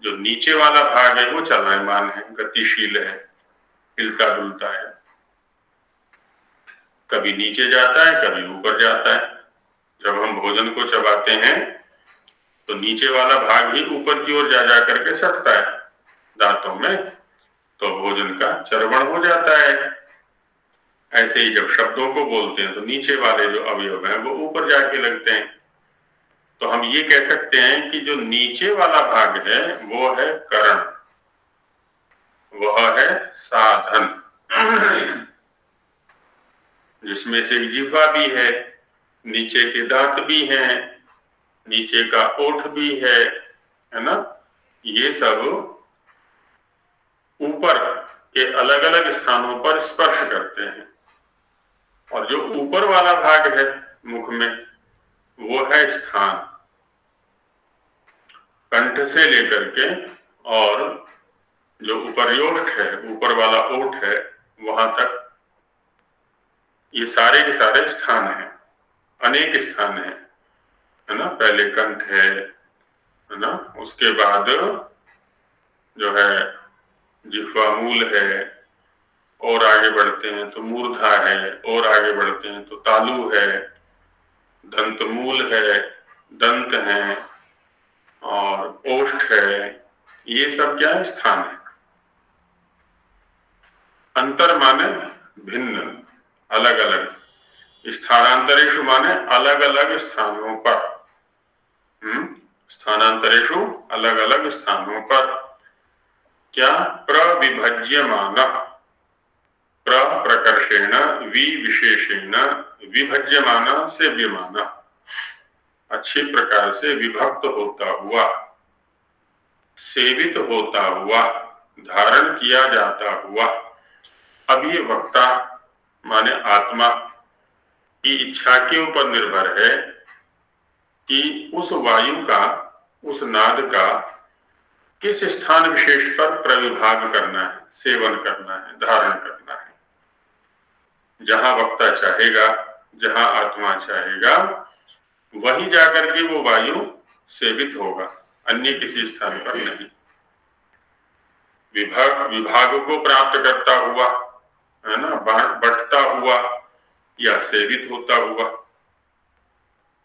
जो नीचे वाला भाग है वो चलायमान है, गतिशील है, हिलता डुलता है, कभी नीचे जाता है कभी ऊपर जाता है। जब हम भोजन को चबाते हैं तो नीचे वाला भाग ही ऊपर की ओर जा करके सटता है दांतों में, तो भोजन का चर्वण हो जाता है। ऐसे ही जब शब्दों को बोलते हैं तो नीचे वाले जो अवयव हैं वो ऊपर जाके लगते हैं। तो हम ये कह सकते हैं कि जो नीचे वाला भाग है वो है करण, वह है साधन, जिसमें से जिह्वा भी है, नीचे के दांत भी हैं, नीचे का ओठ भी है ना। ये सब ऊपर के अलग अलग स्थानों पर स्पर्श करते हैं। और जो ऊपर वाला भाग है मुख में वो है स्थान, कंठ से लेकर के और जो उपर्योष्ठ है, ऊपर वाला ओठ है, वहां तक ये सारे के सारे स्थान हैं, अनेक स्थान हैं, है ना। पहले कंठ है ना, उसके बाद जो है जिह्वा मूल है, और आगे बढ़ते हैं तो मूर्धा है, और आगे बढ़ते हैं तो तालु है, दंत मूल है, दंत है और ओष्ठ है। ये सब क्या है, स्थान है। अंतर माने भिन्न, अलग अलग, स्थानांतरेषु माने अलग अलग स्थानों पर, स्थानांतरेषु अलग अलग स्थानों पर। क्या, प्रविभज्यमान, प्रकर्षेण विशेषेण, विभज्यमान से विमान, अच्छी प्रकार से विभक्त होता हुआ, सेवित होता हुआ, धारण किया जाता हुआ। अब ये वक्ता माने आत्मा की इच्छा के ऊपर निर्भर है कि उस वायु का, उस नाद का किस स्थान विशेष पर प्रविभाग करना है, सेवन करना है, धारण करना है। जहां वक्ता चाहेगा, जहां आत्मा चाहेगा, वही जाकर के वो वायु सेवित होगा, अन्य किसी स्थान पर नहीं। विभाग को प्राप्त करता हुआ, है ना, बढ़ता हुआ या सेवित होता हुआ।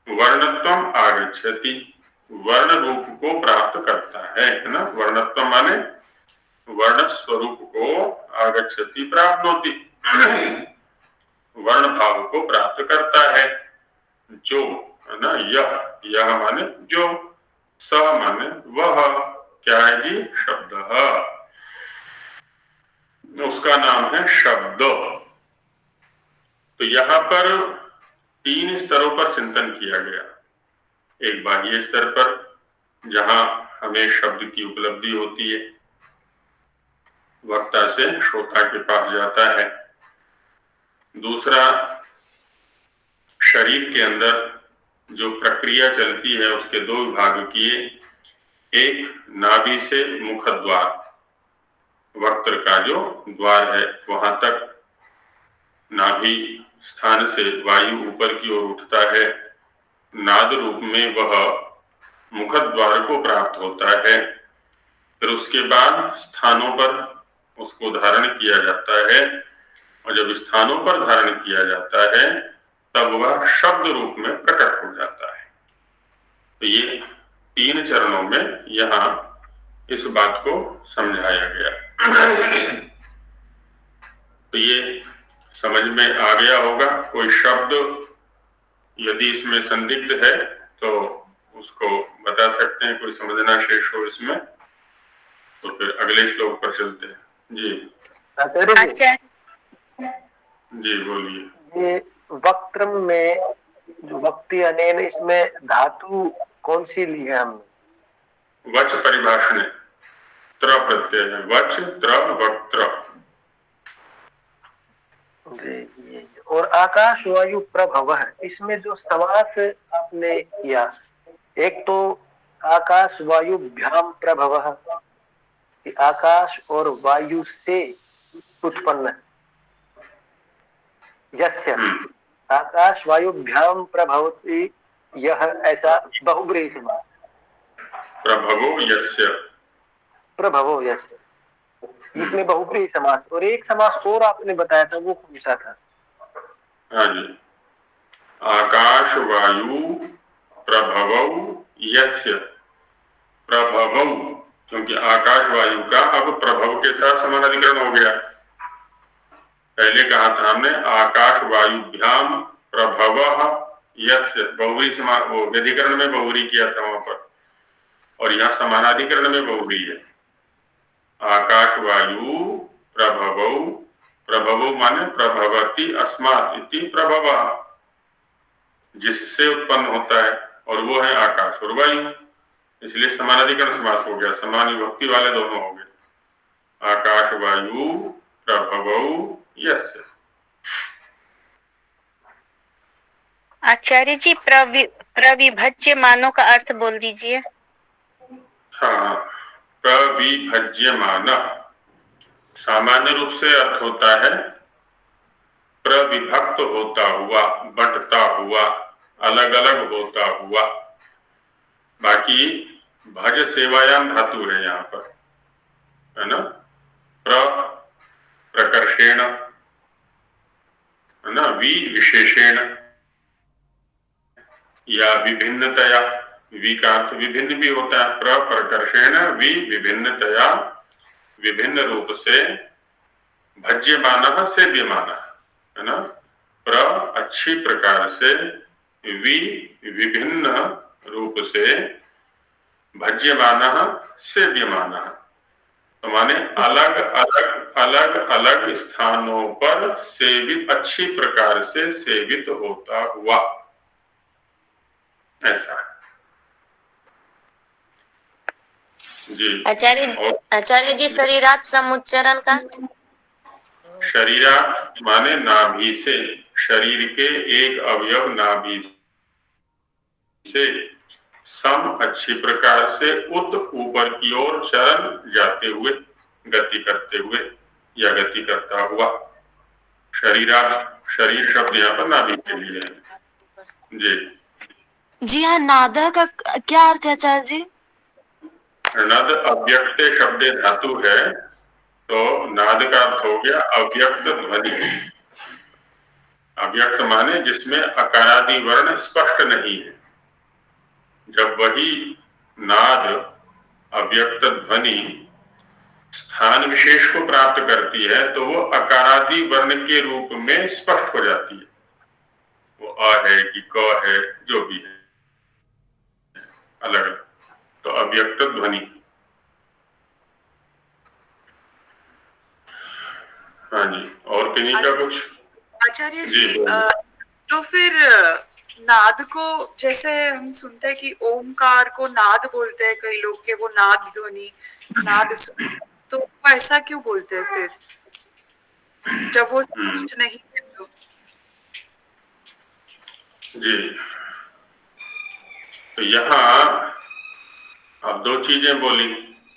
वर्णत्वम आगच्छति, वर्ण रूप को प्राप्त करता है ना। वर्णत्व माने वर्ण स्वरूप को, आगच्छति प्राप्त होती, वर्ण भाव को प्राप्त करता है। जो, है ना, यह माने जो, स माने वह, क्या है जी, शब्द, उसका नाम है शब्द। तो यहां पर 3 स्तरों पर चिंतन किया गया। एक बाह्य स्तर पर, जहां हमें शब्द की उपलब्धि होती है, वक्ता से श्रोता के पास जाता है। दूसरा, शरीर के अंदर जो प्रक्रिया चलती है उसके 2 विभाग किए। एक, नाभि से मुख द्वार, वक्त्र का जो द्वार है वहां तक नाभि स्थान से वायु ऊपर की ओर उठता है, नाद रूप में वह मुख द्वार को प्राप्त होता है। फिर उसके बाद स्थानों पर उसको धारण किया जाता है, और जब स्थानों पर धारण किया जाता है तब वह शब्द रूप में प्रकट हो जाता है। तो ये 3 चरणों में यहाँ इस बात को समझाया गया। तो ये समझ में आ गया होगा। कोई शब्द यदि इसमें संदिग्ध है तो उसको बता सकते हैं, कोई समझना शेष हो इसमें। तो फिर अगले श्लोक पर चलते हैं। जी
आचार्य जी,
आचार्य
जी बोलिए।
ये वक्त्रम में जो वक्ति अनेन, इसमें धातु कौन सी ली है हमने?
वच परिभाषण त्र प्रत्यय है, वच त्र वक्त्र।
जी। और आकाश वायु प्रभव है, इसमें जो समास आपने किया, एक तो आकाश वायु भ्याम प्रभव, कि आकाश और वायु से उत्पन्न है, यस्य आकाश वायु भ्याम प्रभवति, यह ऐसा बहुब्रीहि समास।
प्रभवो यस्य,
प्रभवो यस्य, इसमें बहुब्रीहि समास। और एक समास और आपने बताया था, वो कौन सा था?
हाँ जी, आकाश वायु प्रभवौ यस्य। प्रभवौ, क्योंकि आकाश वायु का अब प्रभव के साथ समानाधिकरण हो गया। पहले कहा था हमने आकाश वायुभ्याम प्रभवः यस्य, बहुव्रीहि समास, वो व्यधिकरण में बहुव्रीहि किया था वहां पर, और यहाँ समानाधिकरण में बहुव्रीहि है। आकाश वायु प्रभवौ, प्रभवौ माने प्रभवति अस्मात् इति प्रभवः, जिससे उत्पन्न होता है, और वो है आकाश और वायु, इसलिए समानाधिकरण समास हो गया, समान विभक्ति वाले दोनों हो गए। आकाश वायु प्रभवौ यस्य।
आचार्य जी प्रविभज्य मानों का अर्थ बोल दीजिए।
हाँ, प्रविभज्यमान सामान्य रूप से अर्थ होता है प्रविभक्त होता हुआ, बंटता हुआ, अलग अलग होता हुआ। बाकी भज सेवायाम धातु है यहाँ पर, है ना, प्रकर्षेण, है ना, विशेषेण या विभिन्नतया, वि का अर्थ विभिन्न भी होता है, प्रकर्षेण विभिन्नतया, विभिन्न रूप से, भज्यमानः सेव्यमानः, है ना, प्र अच्छी प्रकार से, विभिन्न रूप से, भज्यमानः सेव्यमानः, तो माने अलग अलग अलग अलग स्थानों पर सेवित, अच्छी प्रकार से सेवित होता हुआ, ऐसा जी।
आचार्य जी, शरीरात समुच्चरण का
शरीरात माने नाभि से, शरीर के एक अवयव नाभि से सम अच्छी प्रकार से उत ऊपर की ओर चरण जाते हुए, गति करते हुए या गति करता हुआ। शरीरात, शरीर शब्द यहाँ पर नाभि के लिए है। जी
हाँ, नादा का क्या अर्थ है आचार्य जी?
नद अव्यक्त शब्दे धातु है, तो नाद का अर्थ हो गया अव्यक्त ध्वनि। अव्यक्त माने जिसमें अकारादि वर्ण स्पष्ट नहीं है। जब वही नाद, अव्यक्त ध्वनि स्थान विशेष को प्राप्त करती है, तो वो अकारादि वर्ण के रूप में स्पष्ट हो जाती है। वो अ है कि क है, जो भी है, अलग अलग, तो अव्यक्त ध्वनि। हाँ जी, और किन्हीं का कुछ?
आचार्य जी, तो फिर नाद को, जैसे हम सुनते हैं कि ओमकार को नाद बोलते हैं कई लोग के, वो नाद ध्वनि, नाद, तो ऐसा क्यों बोलते हैं फिर, जब वो स्पष्ट नहीं है तो?
जी, तो यहाँ अब दो चीजें बोली।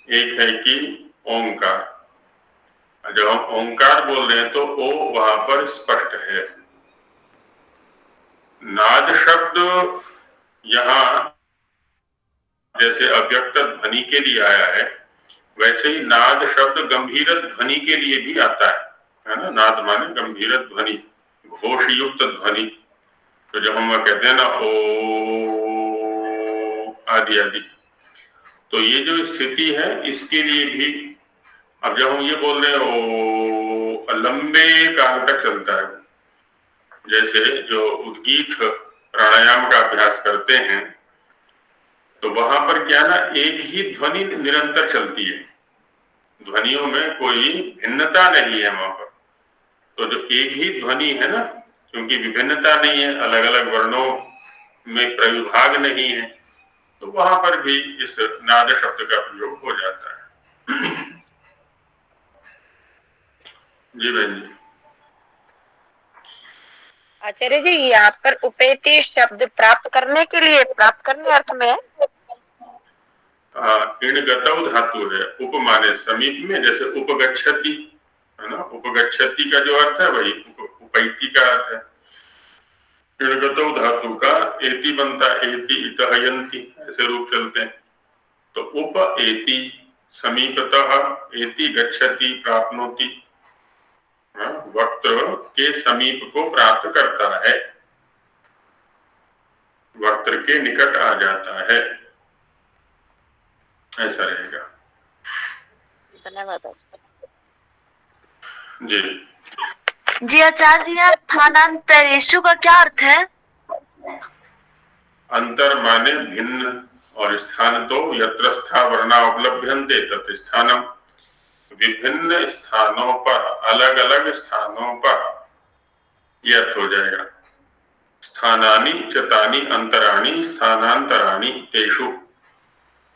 एक है कि ओंकार, जब हम ओंकार बोल रहे हैं तो ओ वहां पर स्पष्ट है। नाद शब्द यहाँ जैसे अव्यक्त ध्वनि के लिए आया है, वैसे ही नाद शब्द गंभीर ध्वनि के लिए भी आता है ना। नाद माने गंभीर ध्वनि, घोष युक्त ध्वनि। तो जब हम कहते हैं ना ओ आदि आदि, तो ये जो स्थिति है इसके लिए भी, अब जब हम ये बोल रहे हैं ओ, लंबे काल तक चलता है। जैसे जो उद्गीत प्राणायाम का अभ्यास करते हैं, तो वहां पर क्या ना, एक ही ध्वनि निरंतर चलती है, ध्वनियों में कोई भिन्नता नहीं है वहां पर। तो जो एक ही ध्वनि है ना, क्योंकि विभिन्नता नहीं है, अलग अलग वर्णों में प्रविभाग नहीं है, तो वहां पर भी इस नाद शब्द का प्रयोग हो जाता है। जी बहन जी।
आचार्य जी, यहाँ पर उपेति शब्द प्राप्त करने के लिए, प्राप्त करने अर्थ में है।
इन गतौ धातु है, उप माने समीप में, जैसे उपगच्छति है ना, उपगच्छति का जो अर्थ है वही उपैति का अर्थ है। इन गतौ धातु का एति बनता, एति इतः यन्ति, ऐसे रूप चलते हैं। तो उप एति समीपतः, एति गच्छति प्राप्नोति, वक्त्र के समीप को प्राप्त करता है, वक्त्र के निकट आ जाता है, ऐसा रहेगा।
धन्यवाद
जी
जी आचार्य जी, यहाँ स्थानांतरेषु का क्या अर्थ है?
अंतर माने भिन्न, और स्थान तो यत्र स्था वर्णा उपलभ्यन्ते तत् स्थानम, विभिन्न स्थानों पर, अलग अलग स्थानों पर, यह अर्थ हो जाएगा। स्थानानि चतानि अंतराणि स्थानांतराणि तेषु,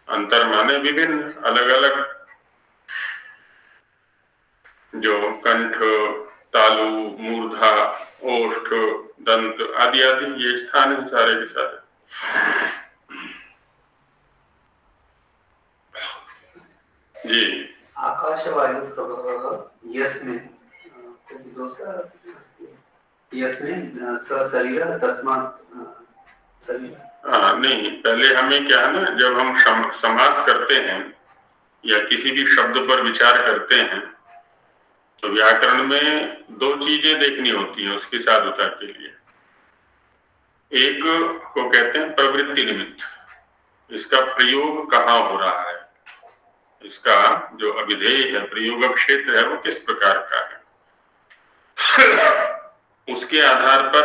अंतर माने विभिन्न, अलग अलग, जो कंठ, तालु, मूर्धा, ओष्ठ, दंत आदि आदि ये स्थान है सारे के सारे। जी
आकाशवायु प्रभवः यस्मिन् यस्मिन् सशरीर तस्मात् शरीर।
नहीं, पहले हमें क्या है ना, जब हम समास करते हैं या किसी भी शब्द पर विचार करते हैं, तो व्याकरण में दो चीजें देखनी होती हैं उसकी साधुता के लिए। एक को कहते हैं प्रवृत्ति निमित्त, इसका प्रयोग कहाँ हो रहा है, इसका जो अभिधेय है, प्रयोग क्षेत्र है, वो किस प्रकार का है। उसके आधार पर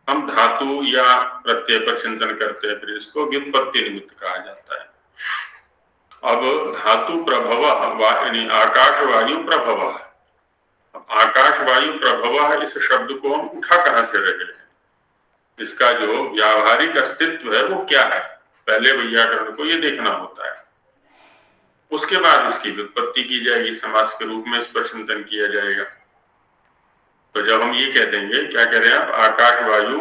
हम धातु या प्रत्यय पर चिंतन करते हैं, फिर इसको व्युत्पत्ति निमित्त कहा जाता है। अब धातु प्रभव, यानी आकाश वायु प्रभव, आकाश वायु प्रभव, इस शब्द को हम उठा कहां से रहे हैं, इसका जो व्यावहारिक अस्तित्व है वो क्या है, पहले व्याकरण को ये देखना होता है। उसके बाद इसकी व्युत्पत्ति की जाएगी, समास के रूप में इस पर चिंतन किया जाएगा। तो जब हम ये कह देंगे, क्या कह रहे हैं आप, आकाश वायु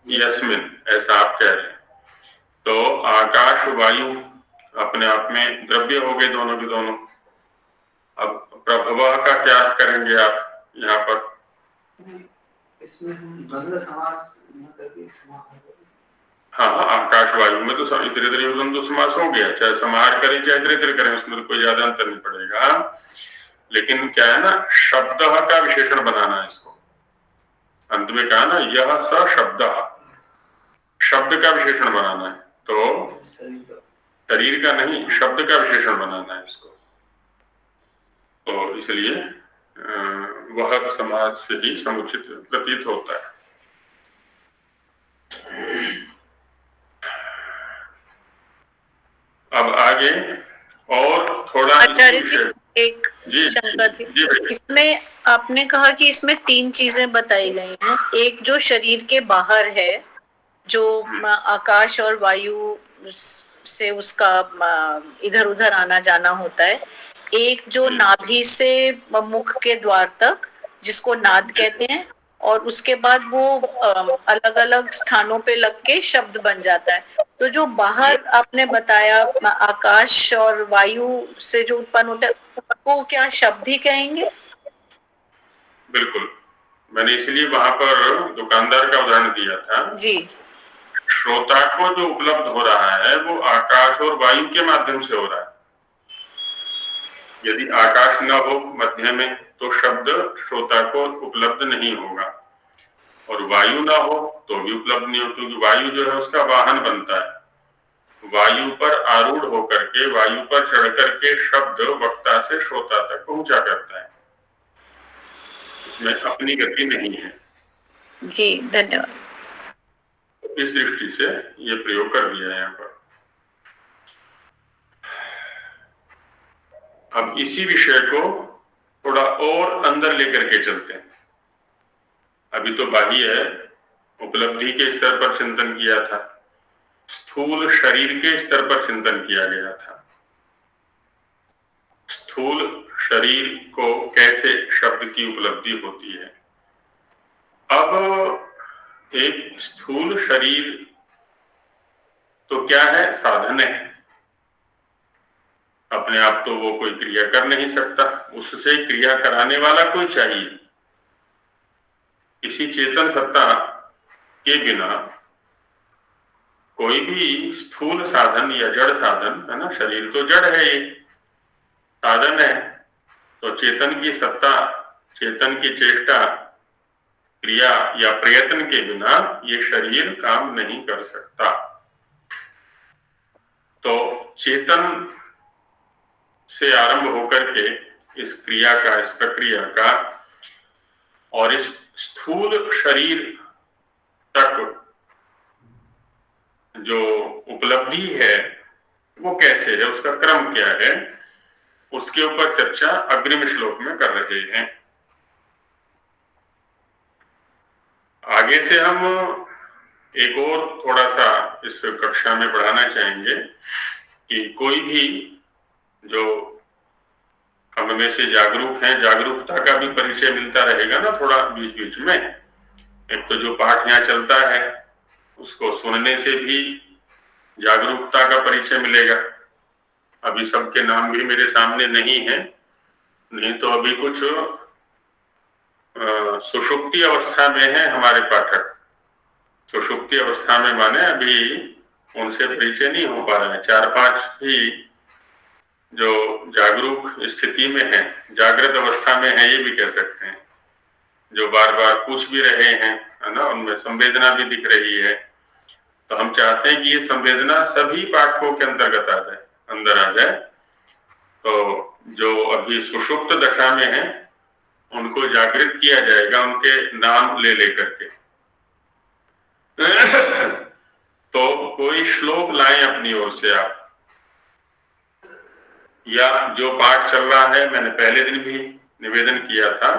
यस्मिन, ऐसा आप कह रहे हैं, तो आकाश वायु अपने आप में द्रव्य हो गए दोनों के दोनों। अब प्रभव का क्या अर्थ करेंगे आप यहाँ पर?
इसमें द्वंद्व समास न करके
हाँ, आकाश वायु में तो इतरेतरे द्वंद्व समास हो गया, चाहे समाहार करें चाहे इतरेतर करें, उसमें तो कोई ज्यादा अंतर नहीं पड़ेगा। लेकिन क्या है ना, शब्द का विशेषण बनाना है इसको। अंत में कहा ना, यह स शब्द, शब्द का विशेषण बनाना है, तो शरीर का नहीं, शब्द का विशेषण बनाना है इसको। तो इसलिए वह समाज से ही समुचित प्रतीत होता है। अब आगे और थोड़ा
आचार्य जी, एक शंका थी। इसमें आपने कहा कि इसमें तीन चीजें बताई गई हैं। एक जो शरीर के बाहर है, जो आकाश और वायु से उसका इधर उधर आना जाना होता है। एक जो नाभि से मुख के द्वार तक, जिसको नाद कहते हैं, और उसके बाद वो अलग अलग स्थानों पे लग के शब्द बन जाता है। तो जो बाहर आपने बताया आकाश और वायु से जो उत्पन्न होता है, उसको क्या शब्द ही कहेंगे?
बिल्कुल, मैंने इसलिए वहां पर दुकानदार का उदाहरण दिया था
जी।
श्रोता को जो उपलब्ध हो रहा है वो आकाश और वायु के माध्यम से हो रहा है। यदि आकाश न हो मध्य में तो शब्द श्रोता को उपलब्ध नहीं होगा, और वायु ना हो तो भी उपलब्ध नहीं हो, क्योंकि वायु जो है उसका वाहन बनता है। वायु पर आरूढ़ होकर के, वायु पर चढ़ करके शब्द वक्ता से श्रोता तक पहुंचा करता है, इसमें अपनी गति नहीं है।
जी धन्यवाद।
इस दृष्टि से ये प्रयोग कर दिया है यहाँ पर। अब इसी विषय को थोड़ा और अंदर लेकर के चलते हैं। अभी तो बाह्य उपलब्धि के स्तर पर चिंतन किया था, स्थूल शरीर के स्तर पर चिंतन किया गया था। स्थूल शरीर को कैसे शब्द की उपलब्धि होती है। अब एक स्थूल शरीर तो क्या है, साधन है, अपने आप तो वो कोई क्रिया कर नहीं सकता, उससे क्रिया कराने वाला कोई चाहिए। किसी चेतन सत्ता के बिना कोई भी स्थूल साधन या जड़ साधन, है ना, शरीर तो जड़ है, ये साधन है, तो चेतन की सत्ता, चेतन की चेष्टा, क्रिया या प्रयत्न के बिना ये शरीर काम नहीं कर सकता। तो चेतन से आरंभ होकर के इस क्रिया का, इस प्रक्रिया का और इस स्थूल शरीर तक जो उपलब्धि है वो कैसे है, उसका क्रम क्या है, उसके ऊपर चर्चा अग्रिम श्लोक में कर रहे हैं। आगे से हम एक और थोड़ा सा इस कक्षा में बढ़ाना चाहेंगे कि कोई भी जो हम में से जागरूक हैं, जागरूकता का भी परिचय मिलता रहेगा ना थोड़ा बीच बीच में। एक तो जो पाठ यहाँ चलता है उसको सुनने से भी जागरूकता का परिचय मिलेगा। अभी सबके नाम भी मेरे सामने नहीं है, नहीं तो अभी कुछ सुषुप्ति अवस्था में है हमारे पाठक। सुषुप्ति अवस्था में माने अभी उनसे परिचय नहीं हो पा रहा है। 4-5 ही जो जागरूक स्थिति में है, जागृत अवस्था में है, ये भी कह सकते हैं, जो बार बार पूछ भी रहे हैं, है ना, उनमें संवेदना भी दिख रही है। तो हम चाहते हैं कि ये संवेदना सभी पाठकों के अंतर्गत आ जाए, अंदर आ जाए। तो जो अभी सुषुप्त दशा में है उनको जागृत किया जाएगा उनके नाम ले लेकर के। तो कोई श्लोक लाएं अपनी ओर से आप, या जो पाठ चल रहा है, मैंने पहले दिन भी निवेदन किया था,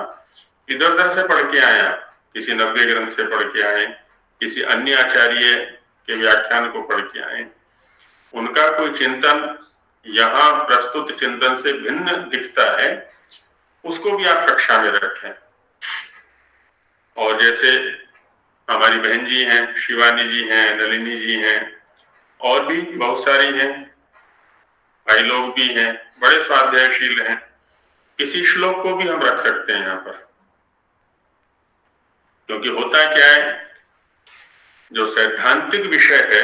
इधर उधर से पढ़ के आए आप, किसी नव्य ग्रंथ से पढ़ के आए, किसी अन्य आचार्य के व्याख्यान को पढ़ के आए, उनका कोई चिंतन यहाँ प्रस्तुत चिंतन से भिन्न दिखता है, उसको भी आप कक्षा में रखें। और जैसे हमारी बहन जी हैं, शिवानी जी हैं, नलिनी जी हैं, और भी बहुत सारी हैं, भाई लोग भी हैं, बड़े स्वाध्यायशील हैं, किसी श्लोक को भी हम रख सकते हैं यहाँ पर। क्योंकि होता क्या है, जो सैद्धांतिक विषय है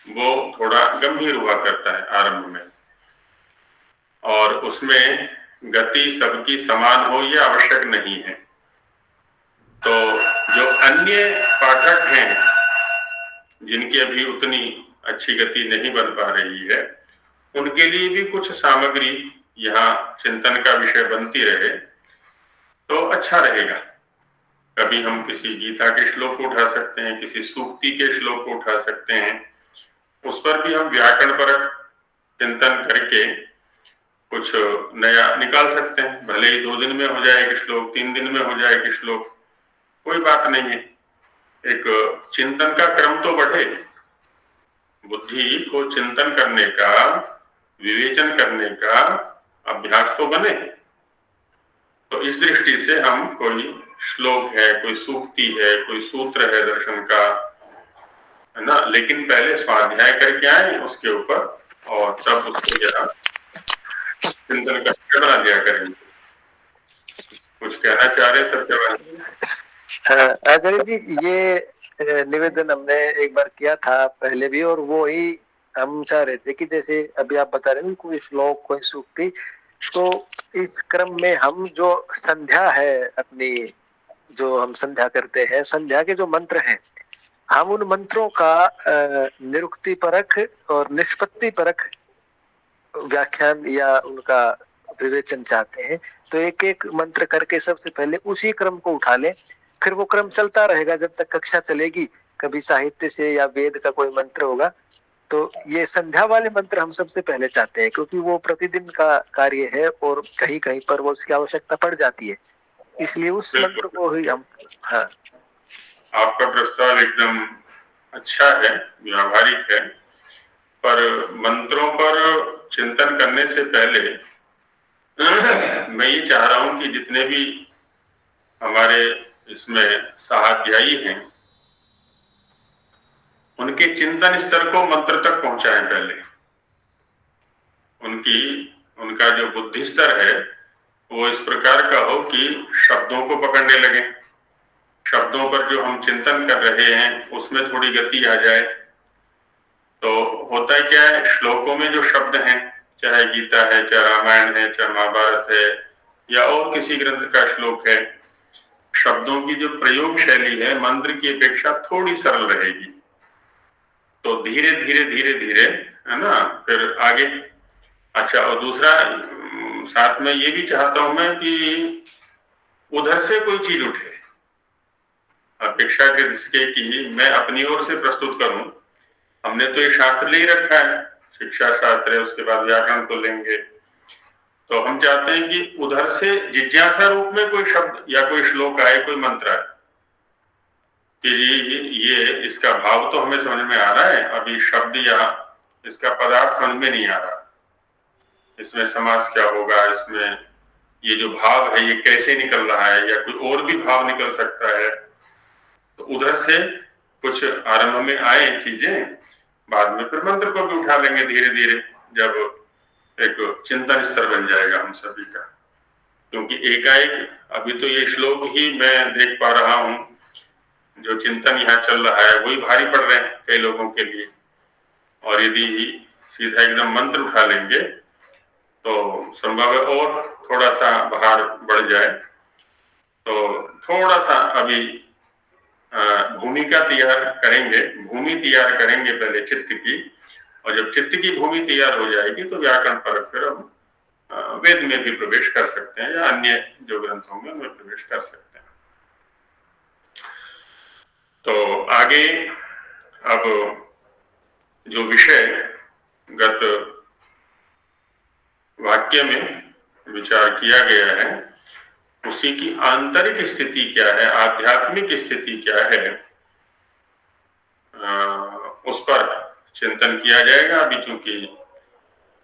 वो थोड़ा गंभीर हुआ करता है आरंभ में, और उसमें गति सबकी समान हो ये आवश्यक नहीं है। तो जो अन्य पाठक हैं जिनकी अभी उतनी अच्छी गति नहीं बन पा रही है, उनके लिए भी कुछ सामग्री यहाँ चिंतन का विषय बनती रहे तो अच्छा रहेगा। कभी हम किसी गीता के श्लोक को उठा सकते हैं, किसी सूक्ति के श्लोक को उठा सकते हैं, उस पर भी हम व्याकरण परक चिंतन करके कुछ नया निकाल सकते हैं। भले ही 2 दिन में हो जाए एक श्लोक, 3 दिन में हो जाए एक श्लोक, कोई बात नहीं है। एक चिंतन का क्रम तो बढ़े, बुद्धि को चिंतन करने का, विवेचन करने का अभ्यास तो बने। तो इस दृष्टि से हम कोई श्लोक है, कोई सूक्ति है, कोई सूत्र है दर्शन का, है ना, लेकिन पहले स्वाध्याय करके आए उसके ऊपर, और तब उसको जरा चिंतन करके बना दिया करेंगे। कुछ कहना चाह रहे सत्यवान?
आचार्य जी, ये निवेदन हमने एक बार किया था पहले भी, और वो ही हम चाह रहे थे कि जैसे अभी आप बता रहे हैं कोई श्लोक, कोई सूक्ति, तो इस क्रम में हम जो संध्या है अपनी, जो हम संध्या करते हैं, संध्या के जो मंत्र हैं, हम उन मंत्रों का निरुक्ति परख और निष्पत्ति परख व्याख्यान या उनका विवेचन चाहते हैं। तो एक एक मंत्र करके सबसे पहले उसी क्रम को उठा लें, फिर वो क्रम चलता रहेगा जब तक कक्षा चलेगी। कभी साहित्य से या वेद का कोई मंत्र होगा तो ये संध्या वाले मंत्र हम सबसे पहले चाहते हैं, क्योंकि वो प्रतिदिन का कार्य है और कहीं कहीं पर वो उसकी आवश्यकता पड़ जाती है, इसलिए उस मंत्र को ही हम। हाँ,
आपका प्रस्ताव एकदम अच्छा है, व्यावहारिक है, पर मंत्रों पर चिंतन करने से पहले मैं ये चाह रहा हूं कि जितने भी हमारे इसमें सहाध्यायी हैं उनके चिंतन स्तर को मंत्र तक पहुंचाएं पहले। उनका जो बुद्धि स्तर है वो इस प्रकार का हो कि शब्दों को पकड़ने लगे, शब्दों पर जो हम चिंतन कर रहे हैं उसमें थोड़ी गति आ जाए। तो होता है क्या है, श्लोकों में जो शब्द हैं, चाहे गीता है, चाहे रामायण है, चाहे महाभारत है या और किसी ग्रंथ का श्लोक है, शब्दों की जो प्रयोग शैली है मंत्र की अपेक्षा थोड़ी सरल रहेगी। तो धीरे धीरे धीरे धीरे, है ना, फिर आगे। अच्छा, और दूसरा साथ में ये भी चाहता हूं मैं कि उधर से कोई चीज उठे, अपेक्षा के इसके कि मैं अपनी ओर से प्रस्तुत करूं। हमने तो ये शास्त्र ले रखा है, शिक्षा शास्त्र है, उसके बाद व्याकरण को लेंगे। तो हम चाहते हैं कि उधर से जिज्ञासा रूप में कोई शब्द या कोई श्लोक आए, कोई मंत्र आए कि ये इसका भाव तो हमें समझ में आ रहा है, अभी शब्द या इसका पदार्थ समझ में नहीं आ रहा, इसमें समास क्या होगा, इसमें ये जो भाव है ये कैसे निकल रहा है, या कोई और भी भाव निकल सकता है। तो उधर से कुछ आरंभ में आए चीजें, बाद में फिर मंत्र को भी उठा लेंगे धीरे धीरे, जब एक चिंतन स्तर बन जाएगा हम सभी का। क्योंकि एकाएक अभी तो ये श्लोक ही मैं देख पा रहा हूं, जो चिंतन यहाँ चल रहा है वही भारी पड़ रहे हैं कई लोगों के लिए। और यदि सीधा एकदम मंत्र उठा लेंगे तो संभव है और थोड़ा सा भार बढ़ जाए। तो थोड़ा सा अभी भूमिका तैयार करेंगे, भूमि तैयार करेंगे पहले चित्त की, और जब चित्त की भूमि तैयार हो जाएगी तो व्याकरण पर फिर हम वेद में भी प्रवेश कर सकते हैं या अन्य जो ग्रंथ होंगे उनमें प्रवेश कर सकते हैं। तो आगे अब जो विषयगत वाक्य में विचार किया गया है उसी की आंतरिक स्थिति क्या है, आध्यात्मिक स्थिति क्या है, उस पर चिंतन किया जाएगा। अभी चूंकि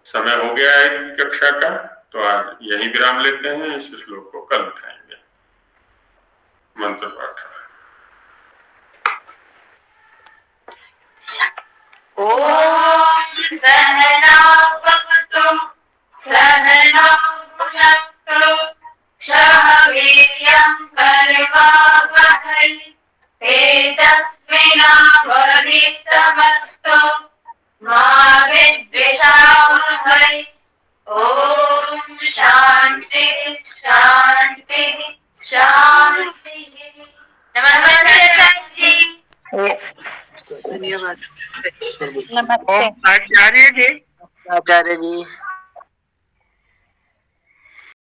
समय हो गया है कक्षा का, तो आज यही विराम लेते हैं, इस श्लोक को कल उठाएंगे। मंत्र पाठ।
ओम सहना भवतु सहना भुनक्तु सह वीर्यं करवावहै तेजस्विनावधीतमस्तु मा विद्विषावहै। ओम शांति शांति शांति। नमस्ते जी।
धन्यवाद।
नमस्ते
आचार्य जी।